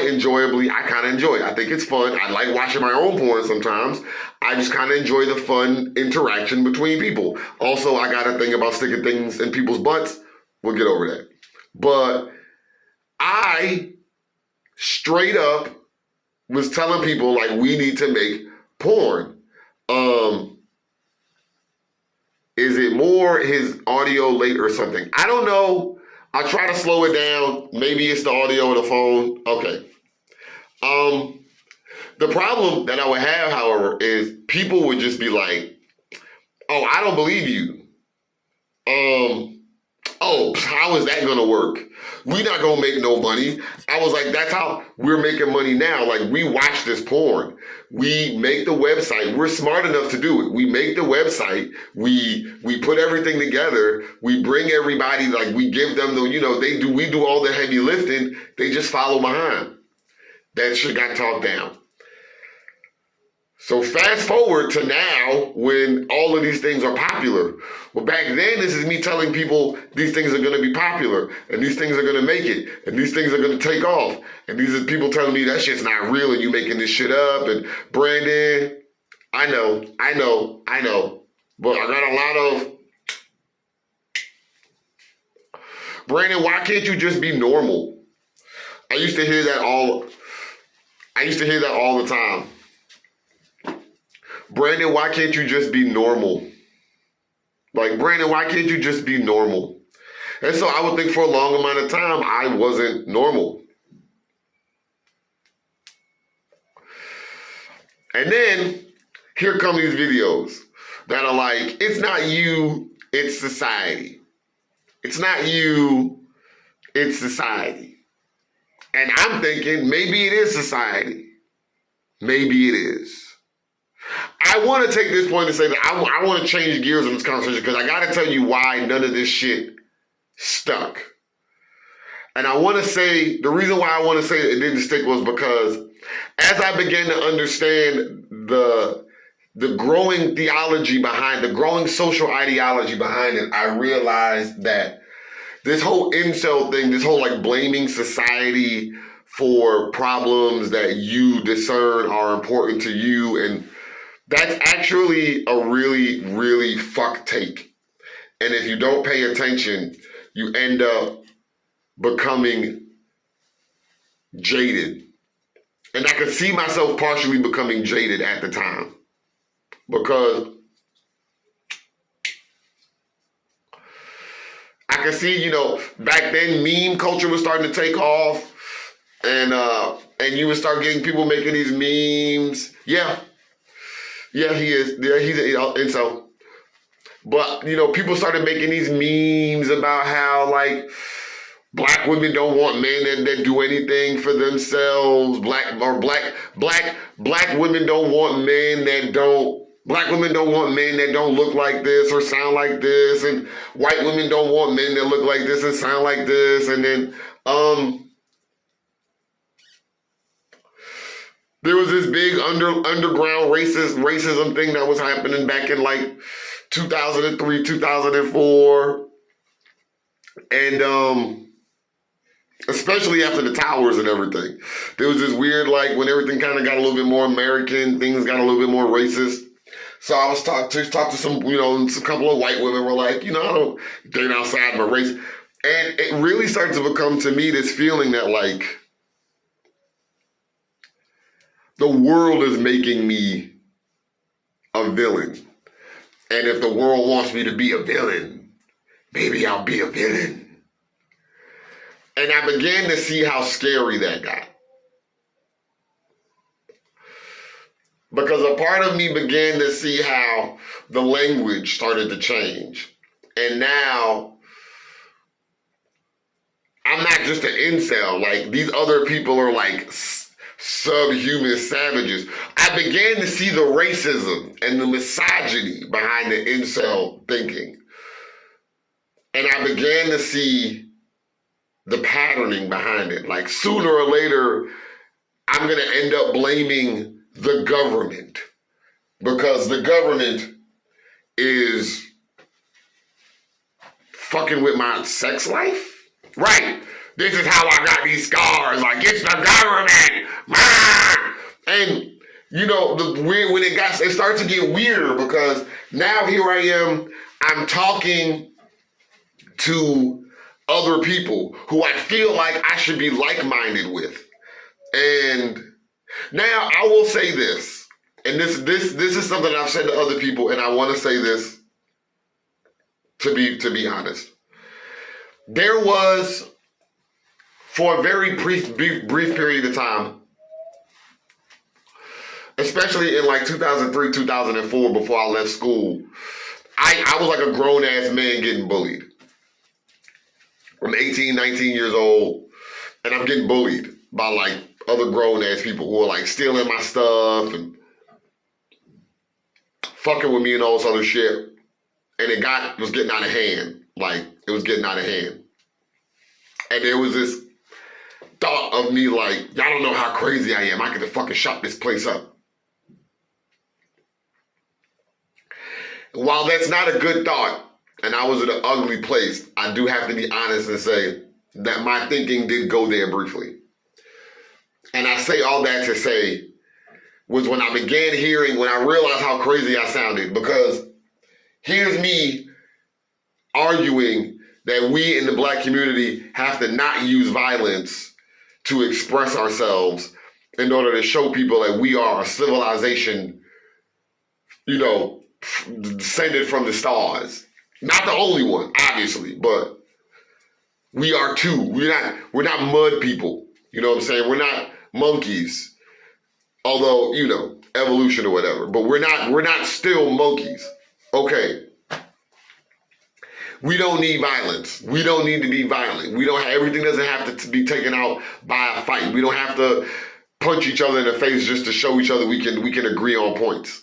kind of enjoy it. I think it's fun. I like watching my own porn sometimes. I just kind of enjoy the fun interaction between people. Also, I got a thing about sticking things in people's butts. We'll get over that. But I straight up was telling people like we need to make porn. Is it more his audio late or something? I don't know. I'll try to slow it down. Maybe it's the audio of the phone. Okay. The problem that I would have, however, is people would just be like, oh, I don't believe you. Oh, how is that gonna work? We're not gonna make no money. I was like, that's how we're making money now. Like, we watch this porn. We make the website. We're smart enough to do it. We make the website. We put everything together. We bring everybody, like we give them the, we do all the heavy lifting. They just follow behind. That shit got talked down. So fast forward to now when all of these things are popular. Well, back then, this is me telling people these things are going to be popular and these things are going to make it and these things are going to take off. And these are people telling me that shit's not real and you making this shit up. And Brandon, I know. But I got a lot of, Brandon, why can't you just be normal? I used to hear that all the time. Brandon, why can't you just be normal? Like, Brandon, why can't you just be normal? And so I would think for a long amount of time, I wasn't normal. And then here come these videos that are like, it's not you, it's society. It's not you, it's society. And I'm thinking, maybe it is society. Maybe it is. I want to take this point to say that I want to change gears in this conversation because I got to tell you why none of this shit stuck. And I want to say, the reason why I want to say it didn't stick was because as I began to understand the growing theology behind, the growing social ideology behind it, I realized that this whole incel thing, this whole like blaming society for problems that you discern are important to you, and that's actually a really, really fuck take. And if you don't pay attention, you end up becoming jaded. And I could see myself partially becoming jaded at the time because I could see, back then meme culture was starting to take off and you would start getting people making these memes. Yeah, he is. Yeah, he's and so, but people started making these memes about how like black women don't want men that do anything for themselves. Black women don't want men that don't. Black women don't want men that don't look like this or sound like this, and white women don't want men that look like this and sound like this, and then there was this big underground racism thing that was happening back in like 2003, 2004. And especially after the towers and everything. There was this weird, like when everything kind of got a little bit more American, things got a little bit more racist. So I was talk to some, some couple of white women were like, I don't date outside my race. And it really started to become to me this feeling that like, the world is making me a villain. And if the world wants me to be a villain, maybe I'll be a villain. And I began to see how scary that got. Because a part of me began to see how the language started to change. And now, I'm not just an incel. Like, these other people are like subhuman savages. I began to see the racism and the misogyny behind the incel thinking. And I began to see the patterning behind it. Like sooner or later, I'm going to end up blaming the government because the government is fucking with my sex life. Right. This is how I got these scars. Like, it's the government. And, when it starts to get weirder because now here I am, I'm talking to other people who I feel like I should be like-minded with. And now I will say this, and this is something I've said to other people, and I want to say this to be honest. There was, for a very brief period of time, especially in like 2003, 2004, before I left school, I was like a grown-ass man getting bullied. I'm 18, 19 years old, and I'm getting bullied by like other grown-ass people who are like stealing my stuff and fucking with me and all this other shit. And it was getting out of hand. Like, it was getting out of hand. And there was this thought of me like, y'all don't know how crazy I am. I could have fucking shot this place up. While that's not a good thought, and I was in an ugly place, I do have to be honest and say that my thinking did go there briefly. And I say all that to say was when I began hearing, when I realized how crazy I sounded, because here's me arguing that we in the black community have to not use violence to express ourselves in order to show people that we are a civilization, descended from the stars. Not the only one, obviously, but we are too. We're not mud people. You know what I'm saying? We're not monkeys. Although, evolution or whatever. But we're not still monkeys. Okay. We don't need violence. We don't need to be violent. Everything doesn't have to be taken out by a fight. We don't have to punch each other in the face just to show each other we can agree on points.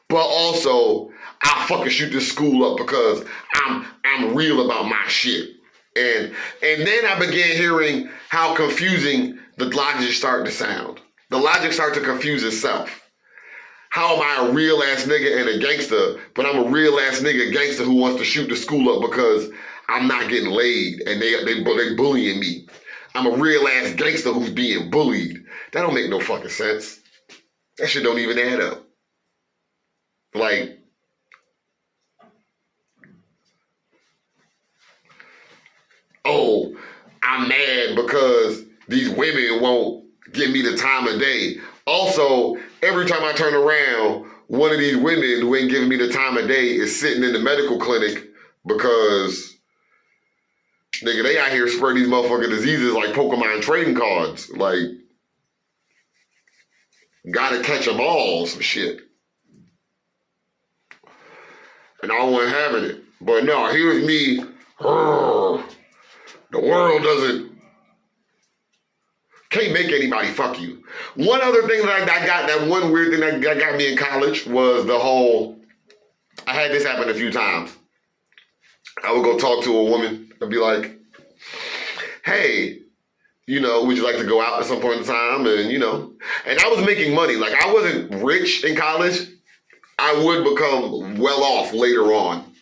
But also, I'll fucking shoot this school up because I'm real about my shit. And then I began hearing how confusing the logic started to sound. The logic started to confuse itself. How am I a real ass nigga and a gangster, but I'm a real ass nigga gangster who wants to shoot the school up because I'm not getting laid and they bullying me. I'm a real ass gangster who's being bullied. That don't make no fucking sense. That shit don't even add up. Like, oh, I'm mad because these women won't give me the time of day. Also, every time I turn around, one of these women who ain't giving me the time of day is sitting in the medical clinic because, nigga, they out here spreading these motherfucking diseases like Pokemon trading cards. Like, gotta catch them all, some shit. And I wasn't having it. But no, here's me. The world can't make anybody fuck you. One other thing that I got, that one weird thing that got me in college was the whole, I had this happen a few times. I would go talk to a woman and be like, hey, would you like to go out at some point in time? And, and I was making money. Like, I wasn't rich in college. I would become well off later on.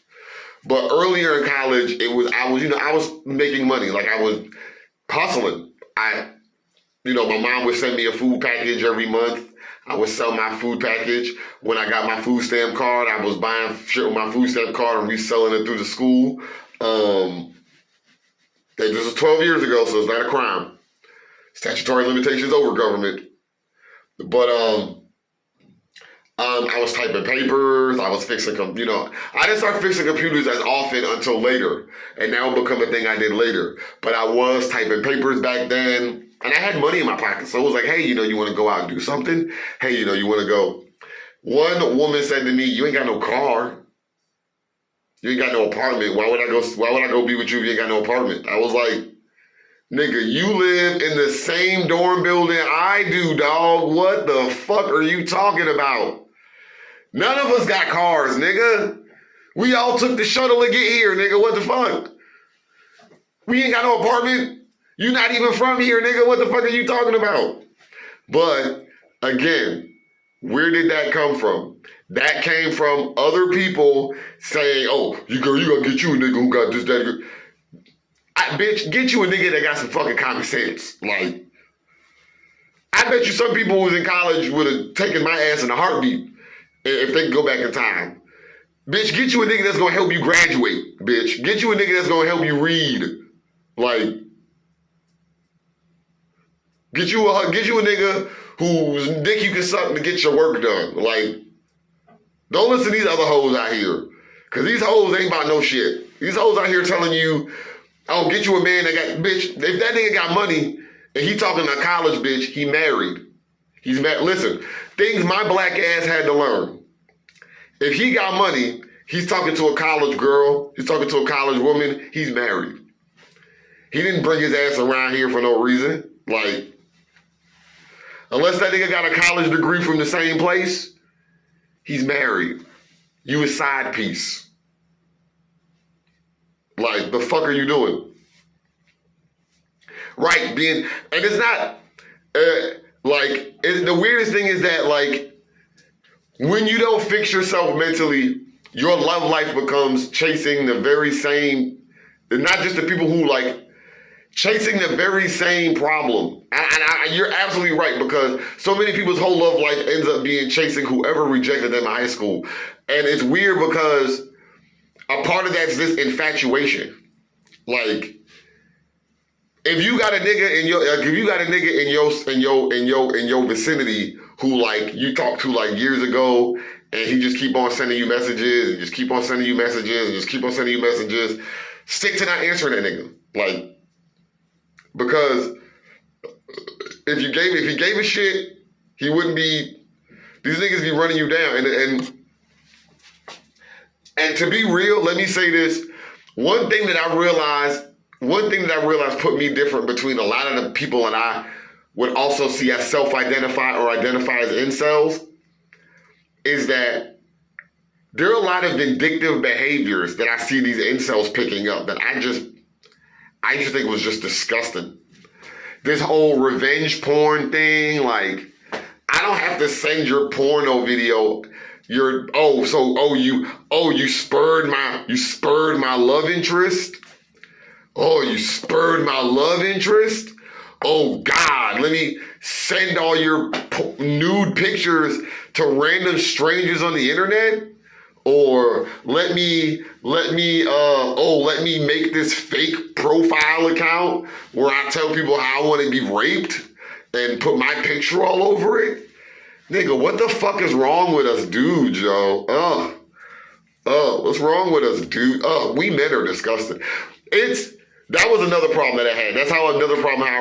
But earlier in college, I was making money. Like, I was hustling. My mom would send me a food package every month. I would sell my food package. When I got my food stamp card, I was buying shit with my food stamp card and reselling it through the school. This was 12 years ago, so it's not a crime. Statutory limitations over government. But, I was typing papers. I was fixing, I didn't start fixing computers as often until later. And that would become a thing I did later. But I was typing papers back then. And I had money in my pocket. So it was like, hey, you want to go out and do something? Hey, you want to go. One woman said to me, you ain't got no car. You ain't got no apartment. Why would I go be with you if you ain't got no apartment? I was like, nigga, you live in the same dorm building I do, dog. What the fuck are you talking about? None of us got cars, nigga. We all took the shuttle to get here, nigga. What the fuck? We ain't got no apartment. You not even from here, nigga. What the fuck are you talking about? But, again, where did that come from? That came from other people saying, oh, you gotta get you a nigga who got this, that. Bitch, get you a nigga that got some fucking common sense. Like, I bet you some people who was in college would have taken my ass in a heartbeat if they could go back in time. Bitch, get you a nigga that's gonna help you graduate, bitch. Get you a nigga that's gonna help you read. Like, get you a nigga whose dick you can suck to get your work done. Like, don't listen to these other hoes out here. Cause these hoes ain't about no shit. These hoes out here telling you, oh, get you a man that got, bitch, if that nigga got money and he talking to college bitch, he married. He's married. Listen, things my black ass had to learn. If he got money, he's talking to a college girl, he's talking to a college woman, he's married. He didn't bring his ass around here for no reason. Like, unless that nigga got a college degree from the same place, he's married. You a side piece. Like, the fuck are you doing? Right, and it's not, the weirdest thing is that, like, when you don't fix yourself mentally, your love life becomes chasing the very same, not just the people who, like, chasing the very same problem. And you're absolutely right, because so many people's whole love life ends up being chasing whoever rejected them in high school. And it's weird because a part of that's this infatuation. Like, if you got a nigga in your vicinity who, like, you talked to like years ago, and he just keep on sending you messages and just keep on sending you messages and just keep on sending you messages, stick to not answering that nigga. Like, because if he gave a shit, he wouldn't be, these niggas be running you down. And to be real, let me say this. One thing that I realized put me different between a lot of the people that I would also see as self-identify or identify as incels is that there are a lot of vindictive behaviors that I see these incels picking up that I just think was just disgusting. This whole revenge porn thing, like, I don't have to send your porno video. You spurred my love interest. Oh, you spurred my love interest? Oh, God, let me send all your nude pictures to random strangers on the internet? Or let me make this fake profile account where I tell people how I want to be raped and put my picture all over it? Nigga, what the fuck is wrong with us dudes, yo? What's wrong with us, dude? We men are disgusting. That was another problem that I had. That's how I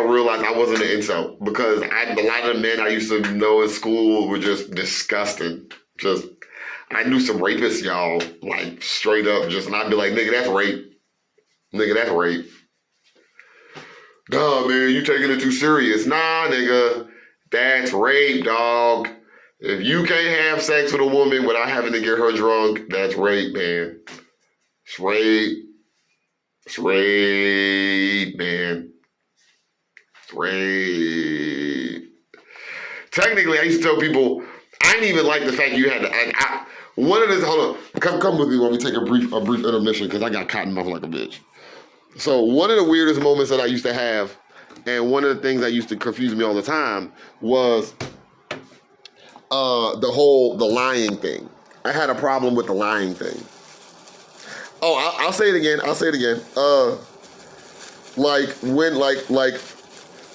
realized I wasn't an incel. Because a lot of the men I used to know in school were just disgusting. I knew some rapists, y'all, like, straight up, and I'd be like, nigga, that's rape. Nigga, that's rape. Nah, man, you taking it too serious. Nah, nigga, that's rape, dog. If you can't have sex with a woman without having to get her drunk, that's rape, man. It's rape. It's rape, man. It's rape. Technically, I used to tell people, I didn't even like the fact you had to, hold on, come with me while we take a brief intermission, because I got cotton mouth like a bitch. So one of the weirdest moments that I used to have, and one of the things that used to confuse me all the time, was the lying thing. I had a problem with the lying thing. Oh, I'll say it again.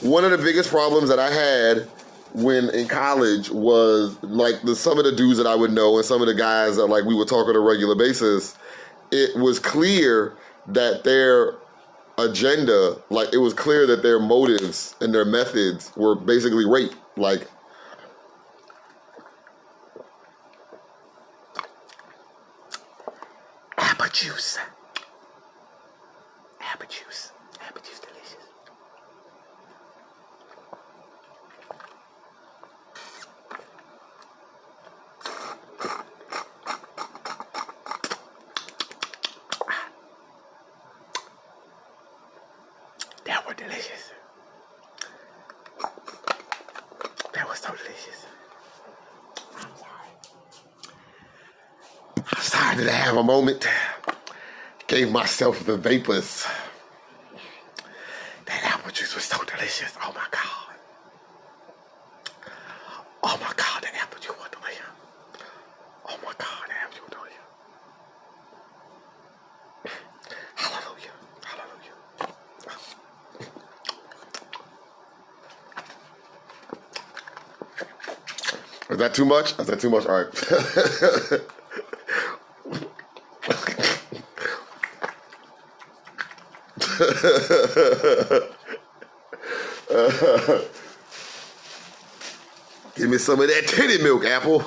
One of the biggest problems that I had when in college was, like, some of the dudes that I would know and some of the guys that, like, we would talk on a regular basis, it was clear that their agenda, like, it was clear that their motives and their methods were basically rape. Like, apple juice. Apple juice. Apple juice delicious. That was delicious. That was so delicious. I'm sorry that I have a moment. Gave myself the vapors. That apple juice was so delicious. Oh my God. Oh my God, that apple juice was delicious. Oh my God, that apple juice was delicious. Is that too much? Is that too much? All right. Give me some of that titty milk, Apple.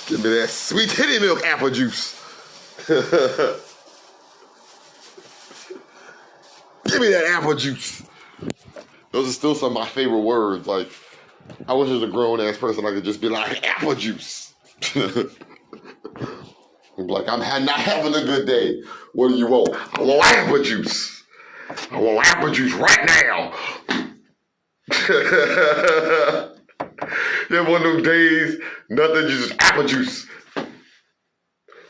Give me that sweet titty milk apple juice. Give me that apple juice. Those are still some of my favorite words. Like, I wish as a grown-ass person I could just be like, apple juice. Like, I'm not having a good day. What do you want? I want apple juice. I want apple juice right now. You have one of those days, nothing, just apple juice.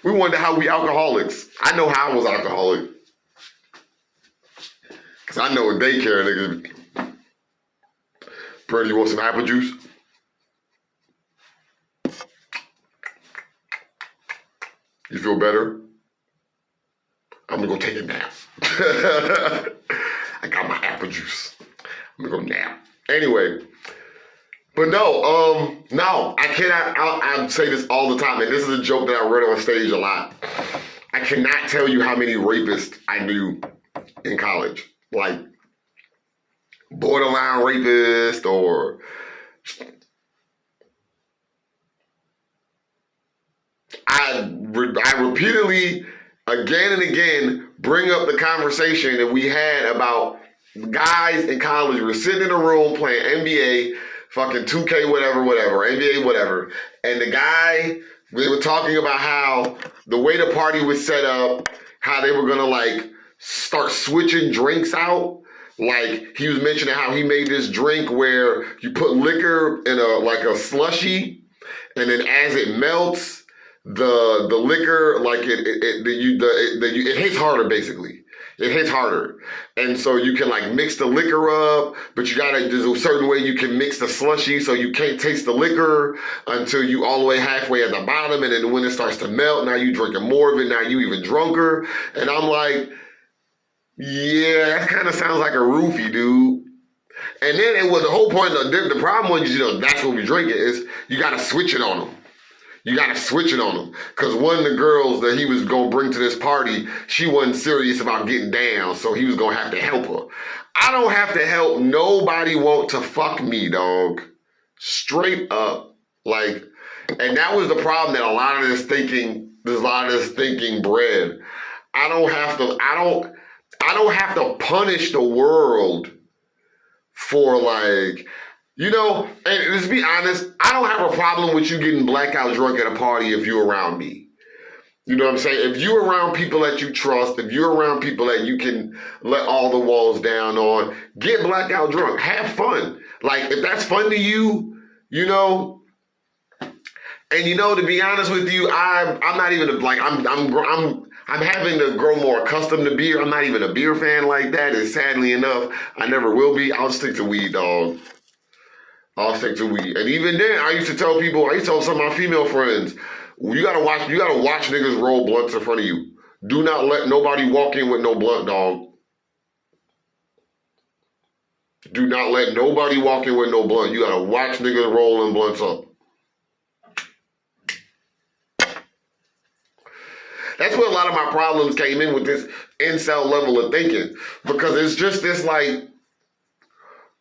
We wonder how we alcoholics. I know how I was alcoholic. Because I know in daycare, nigga, Brady, you want some apple juice? You feel better? I'm gonna go take a nap. I got my apple juice. I'm gonna go nap. Anyway, but no, I cannot, I say this all the time, and this is a joke that I read on stage a lot. I cannot tell you how many rapists I knew in college. Like, borderline rapist or I repeatedly, again and again, bring up the conversation that we had about guys in college were sitting in a room playing NBA, fucking 2K, whatever, NBA, whatever. And the guy, we were talking about how the way the party was set up, how they were gonna like start switching drinks out. Like, he was mentioning how he made this drink where you put liquor in a slushy, and then as it melts, the liquor, like it hits harder, basically. It hits harder. And so you can like mix the liquor up, but there's a certain way you can mix the slushy so you can't taste the liquor until you all the way halfway at the bottom, and then when it starts to melt, now you drinking more of it, now you even drunker. And I'm like, yeah, that kind of sounds like a roofie, dude. And then it was the whole point of the problem was, that's what we drinking is you got to switch it on them. You got to switch it on them. Because one of the girls that he was going to bring to this party, she wasn't serious about getting down, so he was going to have to help her. I don't have to help nobody want to fuck me, dog. Straight up. Like, and that was the problem that a lot of this thinking bred. I don't have to punish the world for like, and let's be honest, I don't have a problem with you getting blackout drunk at a party if you're around me. You know what I'm saying? If you're around people that you trust, if you're around people that you can let all the walls down on, get blackout drunk, have fun. Like, if that's fun to you, and to be honest with you, I'm not even like, I'm having to grow more accustomed to beer. I'm not even a beer fan like that, and sadly enough, I never will be. I'll stick to weed, dog. I'll stick to weed. And even then, I used to tell some of my female friends, you gotta watch niggas roll blunts in front of you. Do not let nobody walk in with no blunt, dog. Do not let nobody walk in with no blunt. You gotta watch niggas rolling blunts up. That's where a lot of my problems came in with this incel level of thinking. Because it's just this like,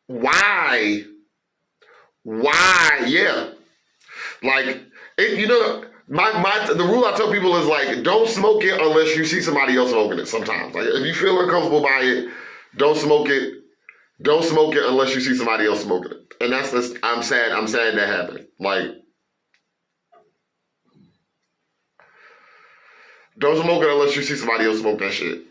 why? Yeah. Like, the rule I tell people is like, don't smoke it unless you see somebody else smoking it sometimes. Like, if you feel uncomfortable by it, don't smoke it. Don't smoke it unless you see somebody else smoking it. And that's just, I'm sad that happened. Like, don't smoke it unless you see somebody else smoke that shit.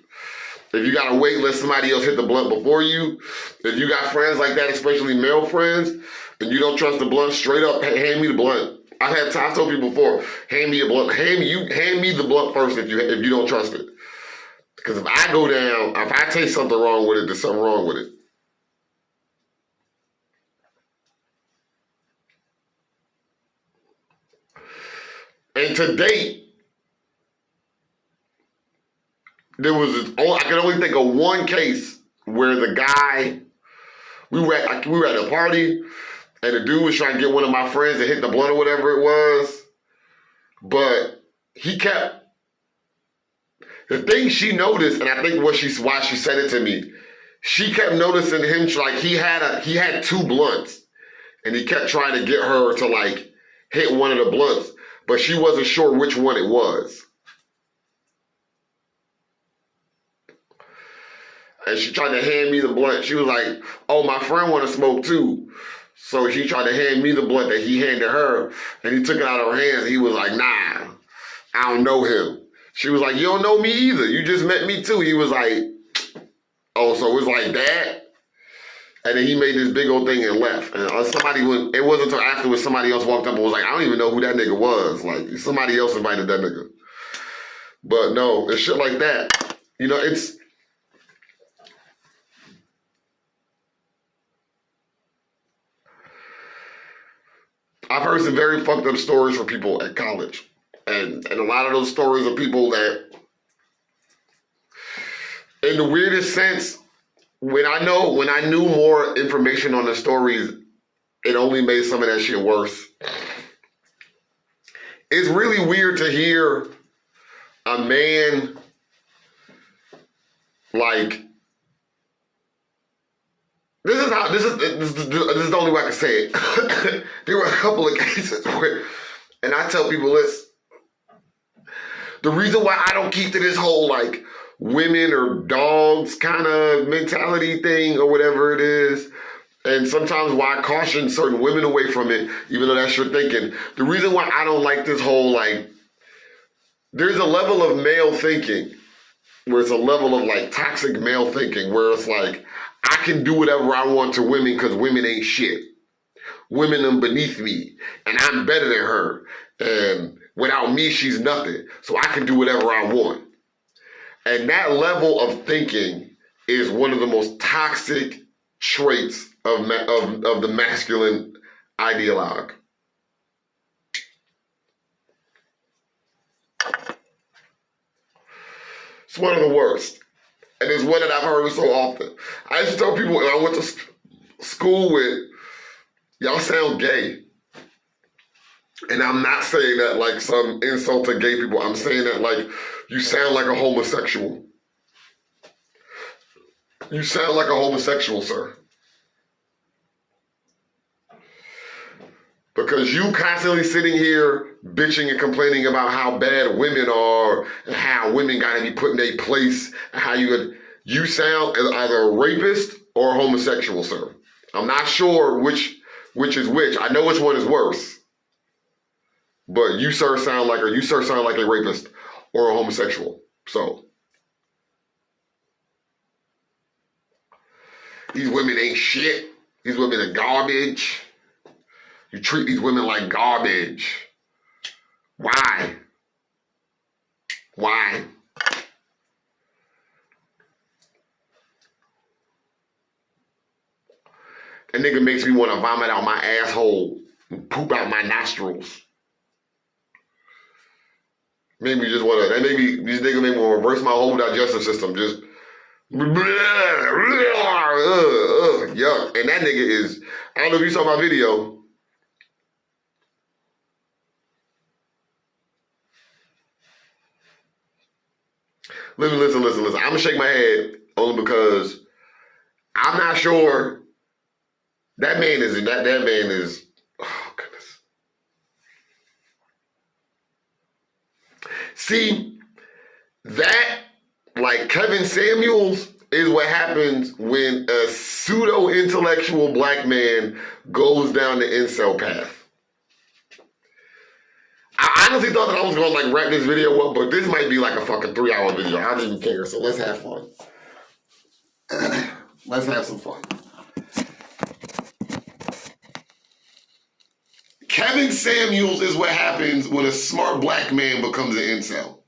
If you gotta wait, let somebody else hit the blunt before you. If you got friends like that, especially male friends, and you don't trust the blunt, straight up, hand me the blunt. I've told people before, hand me a blunt. Hand me the blunt first if you don't trust it. Because if I go down, if I taste something wrong with it, there's something wrong with it. And to date, I can only think of one case where the guy, we were at a party, and the dude was trying to get one of my friends to hit the blunt or whatever it was, but he kept, the thing she noticed, and I think why she said it to me, she kept noticing him, like he had 2 blunts, and he kept trying to get her to like hit one of the blunts, but she wasn't sure which one it was. And she tried to hand me the blunt. She was like, oh, my friend want to smoke too. So she tried to hand me the blunt that he handed her, and he took it out of her hands, and he was like, nah, I don't know him. She was like, you don't know me either. You just met me too. He was like, oh, so it's like that? And then he made this big old thing and left. And it wasn't until afterwards somebody else walked up and was like, I don't even know who that nigga was. Like, somebody else invited that nigga. But no, it's shit like that. You know, I've heard some very fucked up stories from people at college. And a lot of those stories are people that, in the weirdest sense, when I knew more information on the stories, it only made some of that shit worse. It's really weird to hear a man like, this is the only way I can say it. There were a couple of cases where, and I tell people this, the reason why I don't keep to this whole like women or dogs kind of mentality thing or whatever it is, and sometimes why I caution certain women away from it, even though that's your thinking, the reason why I don't like this whole like, there's a level of male thinking where it's a level of like toxic male thinking where it's like, I can do whatever I want to women because women ain't shit. Women are beneath me, and I'm better than her. And without me, she's nothing. So I can do whatever I want. And that level of thinking is one of the most toxic traits of the masculine ideologue. It's one of the worst. And it's one that I've heard so often. I used to tell people when I went to school with, y'all sound gay. And I'm not saying that like some insult to gay people. I'm saying that like you sound like a homosexual. You sound like a homosexual, sir. Because you constantly sitting here bitching and complaining about how bad women are and how women gotta be put in their place and how you sound as either a rapist or a homosexual, sir. I'm not sure which is which. I know which one is worse. But you sir sound like a rapist or a homosexual. So these women ain't shit. These women are garbage. You treat these women like garbage. Why? Why? That nigga makes me want to vomit out my asshole and poop out my nostrils. Made me just want to, these niggas made me want to reverse my whole digestive system. Just, yuck. And that nigga is, I don't know if you saw my video. Listen. I'm gonna shake my head only because I'm not sure that man is, oh goodness. See, that, like Kevin Samuels, is what happens when a pseudo-intellectual black man goes down the incel path. I honestly thought that I was going to like wrap this video up, but this might be like a fucking 3-hour video. I don't even care, so let's have fun. Let's have some fun. Kevin Samuels is what happens when a smart black man becomes an incel.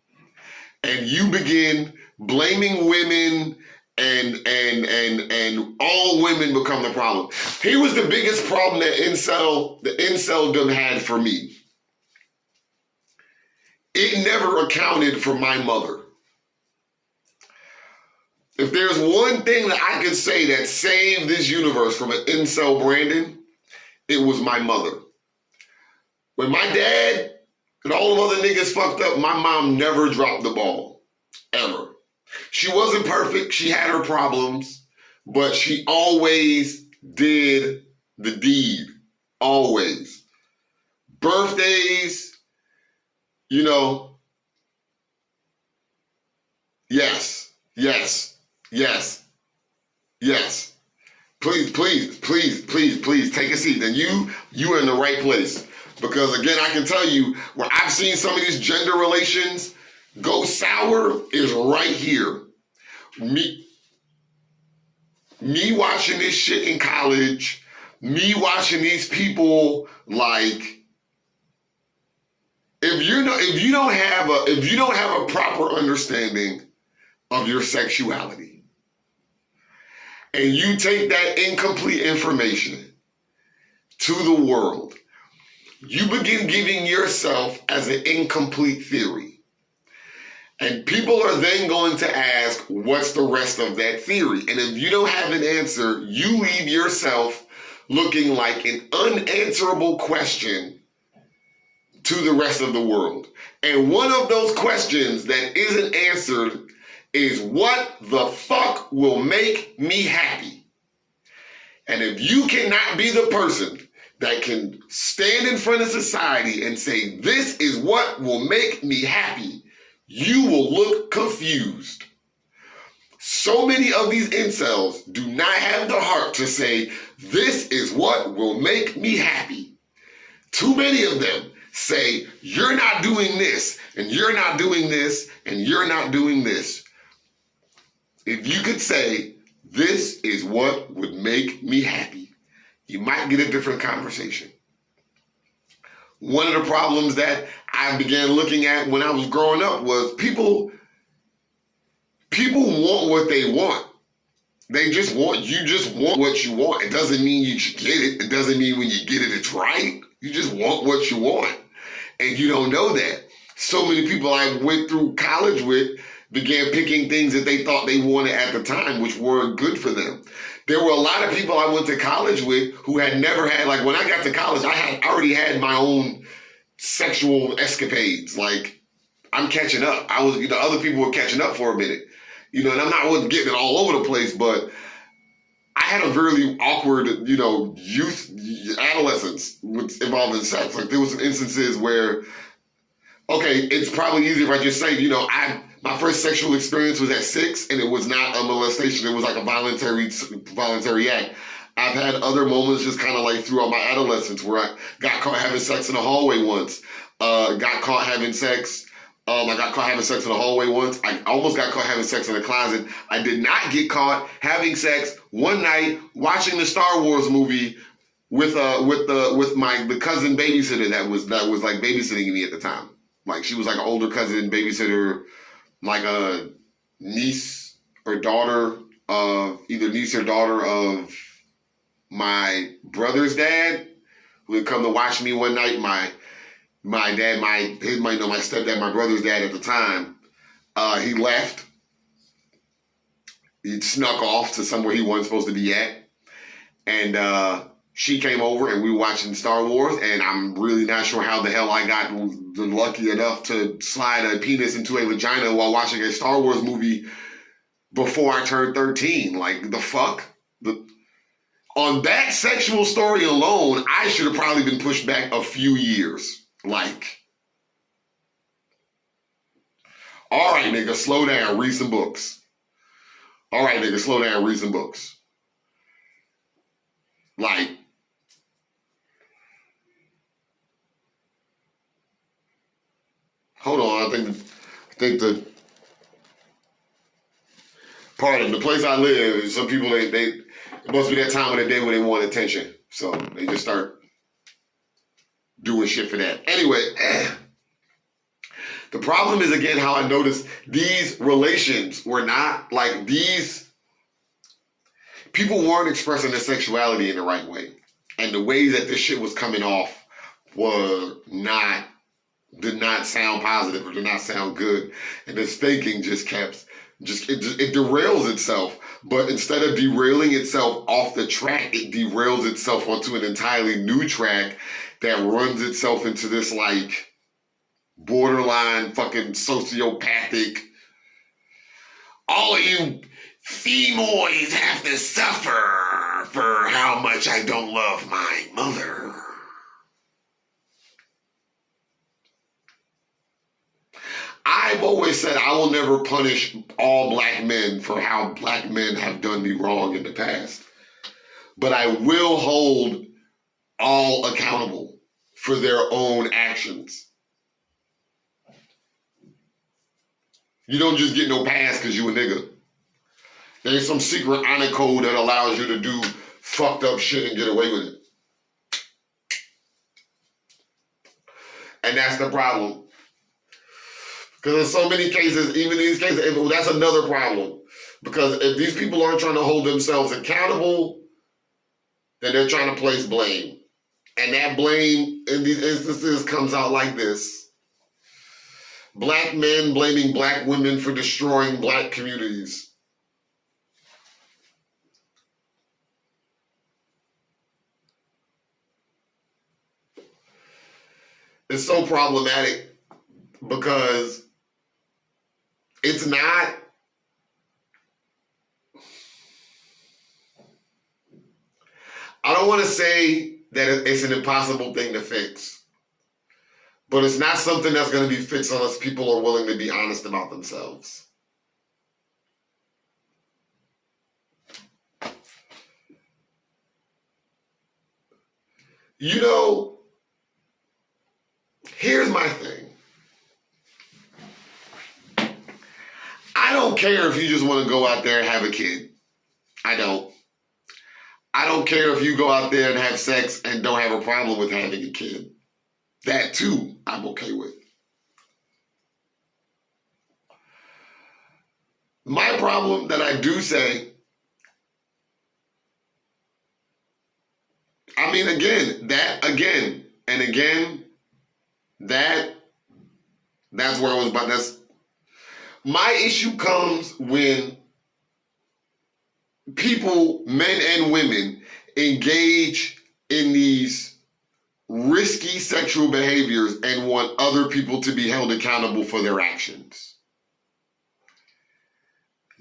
And you begin blaming women and all women become the problem. Here was the biggest problem that the inceldom had for me. It never accounted for my mother. If there's there's one thing that I could say that saved this universe from an incel Brandon, it was my mother. When my dad and all of other niggas fucked up, my mom never dropped the ball. Ever. She wasn't perfect. She had her problems, but she always did the deed. Always. Birthdays, you know, yes, yes, yes, yes. Please, please, please, please, please take a seat. And you are in the right place. Because again, I can tell you, where I've seen some of these gender relations go sour is right here. Me watching this shit in college, me watching these people, like, if you don't have a proper understanding of your sexuality, and you take that incomplete information to the world, you begin giving yourself as an incomplete theory. And people are then going to ask, what's the rest of that theory? And if you don't have an answer, you leave yourself looking like an unanswerable question to the rest of the world. And one of those questions that isn't answered is, what the fuck will make me happy? And if you cannot be the person that can stand in front of society and say, this is what will make me happy, you will look confused. So many of these incels do not have the heart to say, this is what will make me happy. Too many of them say, you're not doing this, and you're not doing this, and you're not doing this. If you could say, this is what would make me happy, you might get a different conversation. One of the problems that I began looking at when I was growing up was people want what they want. You just want what you want. It doesn't mean you should get it. It doesn't mean when you get it, it's right. You just want what you want. And you don't know that. So many people I went through college with began picking things that they thought they wanted at the time, which weren't good for them. There were a lot of people I went to college with who had never had, like, when I got to college, I had already had my own sexual escapades. Like, I'm catching up. Other people were catching up for a minute. And I wasn't getting it all over the place, but I had a very awkward, adolescence involving sex. Like, there was some instances where, okay, it's probably easier if I just say, my first sexual experience was at 6, and it was not a molestation. It was like a voluntary act. I've had other moments just kind of like throughout my adolescence where I got caught having sex in the hallway once. I got caught having sex in the hallway once. I almost got caught having sex in the closet. I did not get caught having sex one night watching the Star Wars movie with the cousin babysitter that was like babysitting me at the time. Like, she was like an older cousin babysitter, like a niece or daughter of my brother's dad, who had come to watch me one night. My stepdad, my brother's dad at the time, he left. He snuck off to somewhere he wasn't supposed to be at. And she came over and we were watching Star Wars, and I'm really not sure how the hell I got lucky enough to slide a penis into a vagina while watching a Star Wars movie before I turned 13. Like, the fuck? On that sexual story alone, I should have probably been pushed back a few years. Like, all right, nigga, slow down, read some books. All right, nigga, slow down, read some books. Like, hold on, I think the part of the place I live, some people, it must be that time of the day when they want attention. So they just start doing shit for that. Anyway, the problem is, again, how I noticed these relations were not like these. People weren't expressing their sexuality in the right way. And the way that this shit was coming off did not sound positive or did not sound good. And this thinking just kept It derails itself. But instead of derailing itself off the track, it derails itself onto an entirely new track that runs itself into this like borderline fucking sociopathic. All of you femoids have to suffer for how much I don't love my mother. I've always said I will never punish all black men for how black men have done me wrong in the past. But I will hold all accountable for their own actions. You don't just get no pass because you a nigga. There's some secret honor code that allows you to do fucked up shit and get away with it. And that's the problem. Because in so many cases, even these cases, that's another problem. Because if these people aren't trying to hold themselves accountable, then they're trying to place blame. And that blame in these instances comes out like this. Black men blaming black women for destroying black communities. It's so problematic because it's not, I don't want to say that it's an impossible thing to fix, but it's not something that's going to be fixed unless people are willing to be honest about themselves. You know, here's my thing. I don't care if you just want to go out there and have a kid. I don't. I don't care if you go out there and have sex and don't have a problem with having a kid. That too, I'm okay with. My problem that I do say, I mean, that's where I was about. My issue comes when people, men and women, engage in these risky sexual behaviors and want other people to be held accountable for their actions.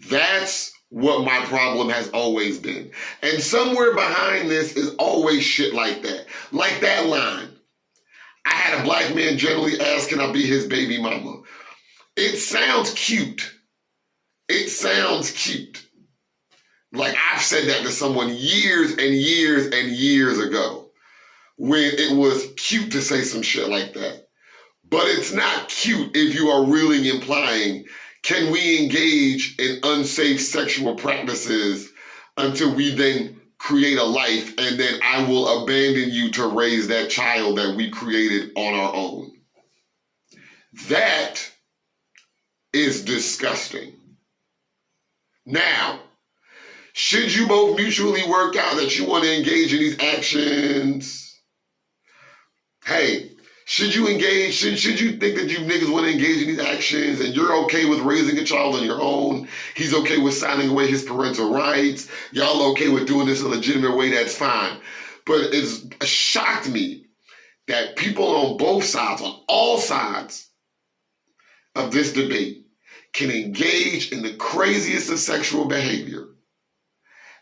That's what my problem has always been. And somewhere behind this is always shit like that. Like that line. I had a black man generally ask, can I be his baby mama? It sounds cute. It sounds cute. Like I've said that to someone years and years and years ago when it was cute to say some shit like that. But it's not cute if you are really implying, can we engage in unsafe sexual practices until we then create a life and then I will abandon you to raise that child that we created on our own. That is disgusting. Now, should you both mutually work out that you want to engage in these actions? Hey, should you engage, should you think that you niggas want to engage in these actions and you're okay with raising a child on your own? He's okay with signing away his parental rights. Y'all okay with doing this a legitimate way, that's fine. But it's shocked me that people on both sides, on all sides of this debate, can engage in the craziest of sexual behavior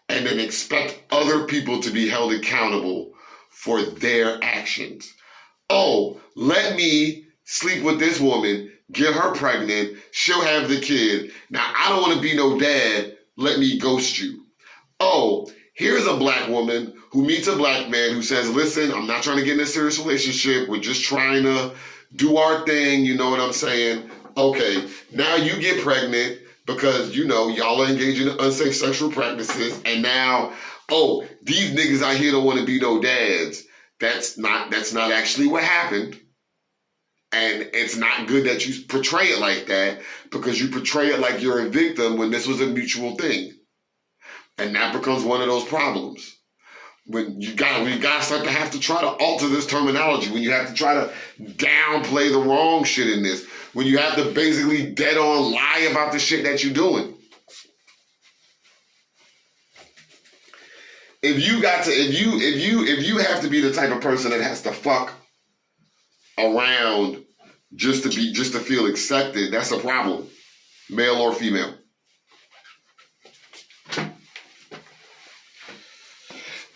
and then expect other people to be held accountable for their actions. Oh, let me sleep with this woman, get her pregnant, she'll have the kid. Now, I don't want to be no dad, let me ghost you. Oh, here's a black woman who meets a black man who says, listen, I'm not trying to get in a serious relationship, we're just trying to do our thing, you know what I'm saying? Okay, now you get pregnant because, you know, y'all are engaging in unsafe sexual practices, and now, oh, these niggas out here don't want to be no dads. That's not actually what happened. And it's not good that you portray it like that because you portray it like you're a victim when this was a mutual thing. And that becomes one of those problems. when you gotta start to have to try to alter this terminology, when you have to try to downplay the wrong shit in this, when you have to basically dead on lie about the shit that you're doing. If you have to be the type of person that has to fuck around just to feel accepted, that's a problem, male or female.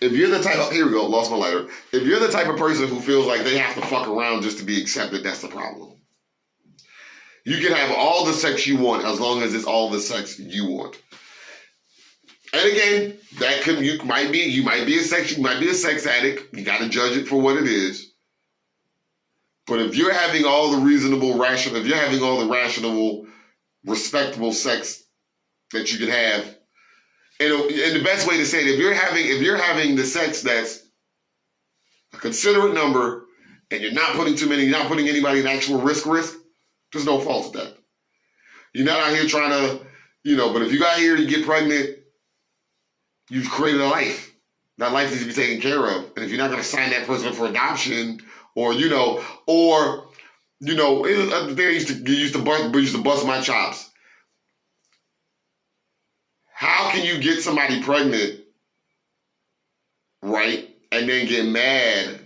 If you're the type of, here we go, lost my lighter. If you're the type of person who feels like they have to fuck around just to be accepted, that's the problem. You can have all the sex you want as long as it's all the sex you want. And again, you might be a sex addict. You got to judge it for what it is. But if you're having all the rational, respectable sex that you can have, and the best way to say it, if you're having the sex that's a considerate number, and you're not putting anybody in actual risk, there's no fault at that. You're not out here trying to, but if you got here to get pregnant, you've created a life. That life needs to be taken care of. And if you're not going to sign that person up for adoption, they used to bust my chops. How can you get somebody pregnant, right, and then get mad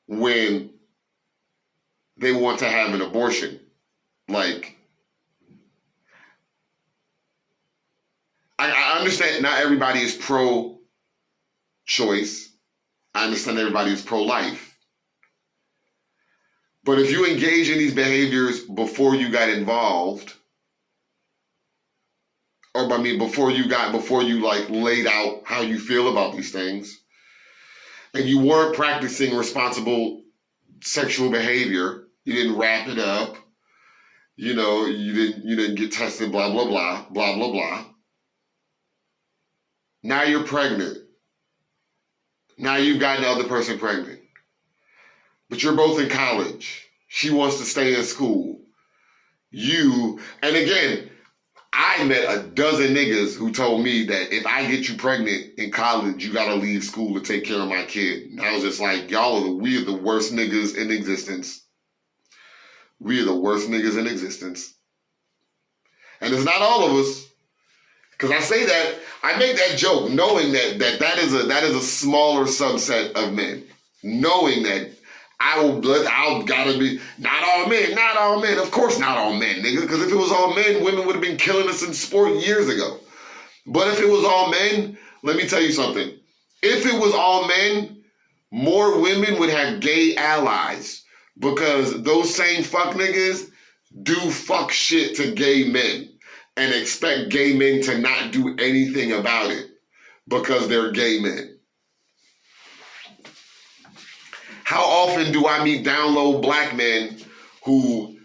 when they want to have an abortion? Like, I understand not everybody is pro-choice. I understand everybody is pro-life. But if you engage in these behaviors before you got involved, before you laid out how you feel about these things, and you weren't practicing responsible sexual behavior, you didn't wrap it up, you didn't get tested, blah, blah, blah, blah, blah, blah. Now you're pregnant. Now you've gotten the other person pregnant. But you're both in college. She wants to stay in school. And again, I met a dozen niggas who told me that if I get you pregnant in college, you gotta leave school to take care of my kid. And I was just like, we are the worst niggas in existence. We are the worst niggas in existence. And it's not all of us. Because I say that, I make that joke knowing that is a smaller subset of men. Knowing that I'll gotta be, not all men, of course not all men, nigga. Because if it was all men, women would have been killing us in sport years ago. But if it was all men, let me tell you something. If it was all men, more women would have gay allies. Because those same fuck niggas do fuck shit to gay men. And expect gay men to not do anything about it because they're gay men. How often do I meet down low black men who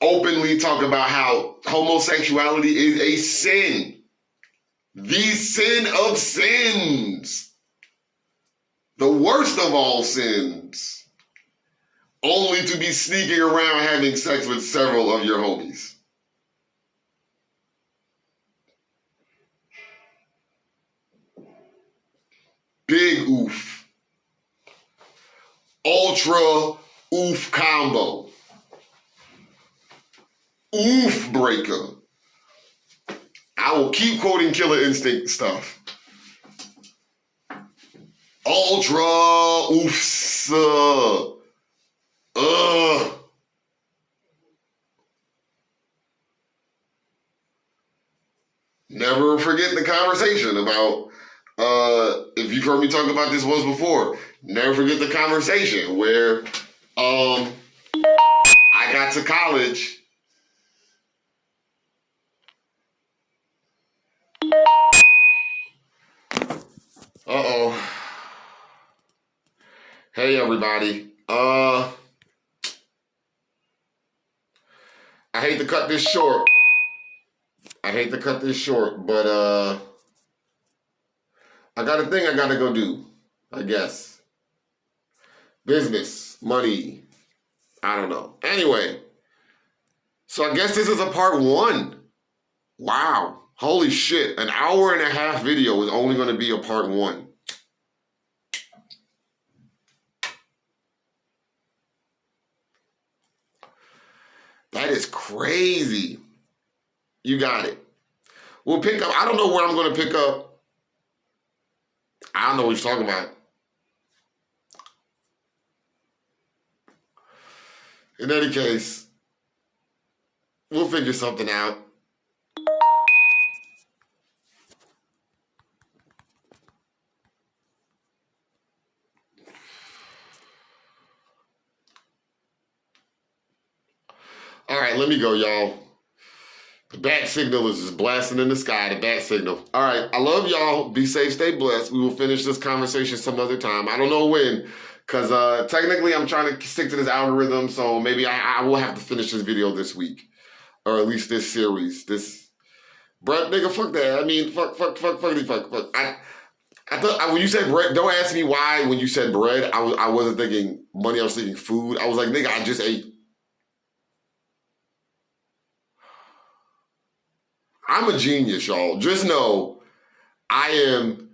openly talk about how homosexuality is a sin? The sin of sins. The worst of all sins. Only to be sneaking around having sex with several of your homies. Big oof. Ultra oof combo. Oof breaker. I will keep quoting Killer Instinct stuff. Ultra oofs. Never forget the conversation about, if you've heard me talk about this once before, never forget the conversation where I got to college. Uh-oh. Hey, everybody. I hate to cut this short. But I got a thing I gotta go do, I guess. Business, money, I don't know. Anyway, so I guess this is a part 1. Wow, holy shit, an hour and a half video is only gonna be a part 1. That is crazy. You got it. We'll pick up. I don't know where I'm going to pick up. I don't know what you're talking about. In any case, we'll figure something out. All right, let me go, y'all. The bat signal is just blasting in the sky, the bat signal. All right, I love y'all. Be safe, stay blessed. We will finish this conversation some other time. I don't know when, because technically I'm trying to stick to this algorithm, so maybe I will have to finish this video this week, or at least this series. Bruh, nigga, fuck that. I mean, fuck. I thought when you said bread, don't ask me why when you said bread, I wasn't thinking money, I was thinking food. I was like, nigga, I just ate. I'm a genius, y'all. Just know I am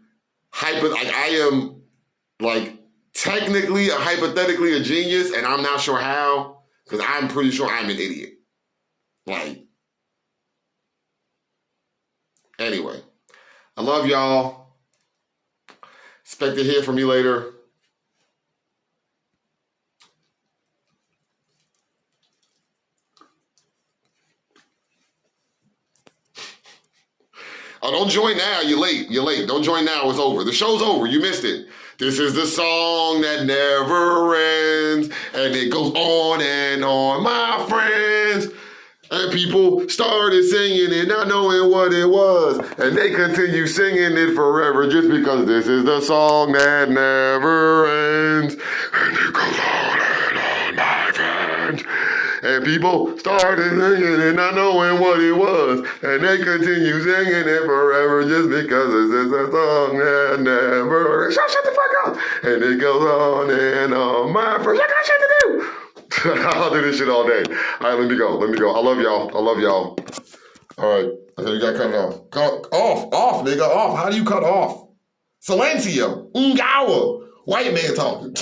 technically or hypothetically a genius, and I'm not sure how, because I'm pretty sure I'm an idiot. Like, anyway, I love y'all. Expect to hear from you later. Oh, don't join now. You're late. Don't join now. It's over. The show's over. You missed it. This is the song that never ends. And it goes on, my friends. And people started singing it, not knowing what it was. And they continue singing it forever just because this is the song that never ends. And it goes on, my friends. And people started singing it, not knowing what it was. And they continue singing it forever just because this is a song that never ends. Shut the fuck up. And it goes on, my friends. I got shit to do. I'll do this shit all day. All right, let me go. I love y'all. All right. Okay, you got to cut it off. Off, nigga, off. How do you cut off? Silencio. Ungawa. White man talking.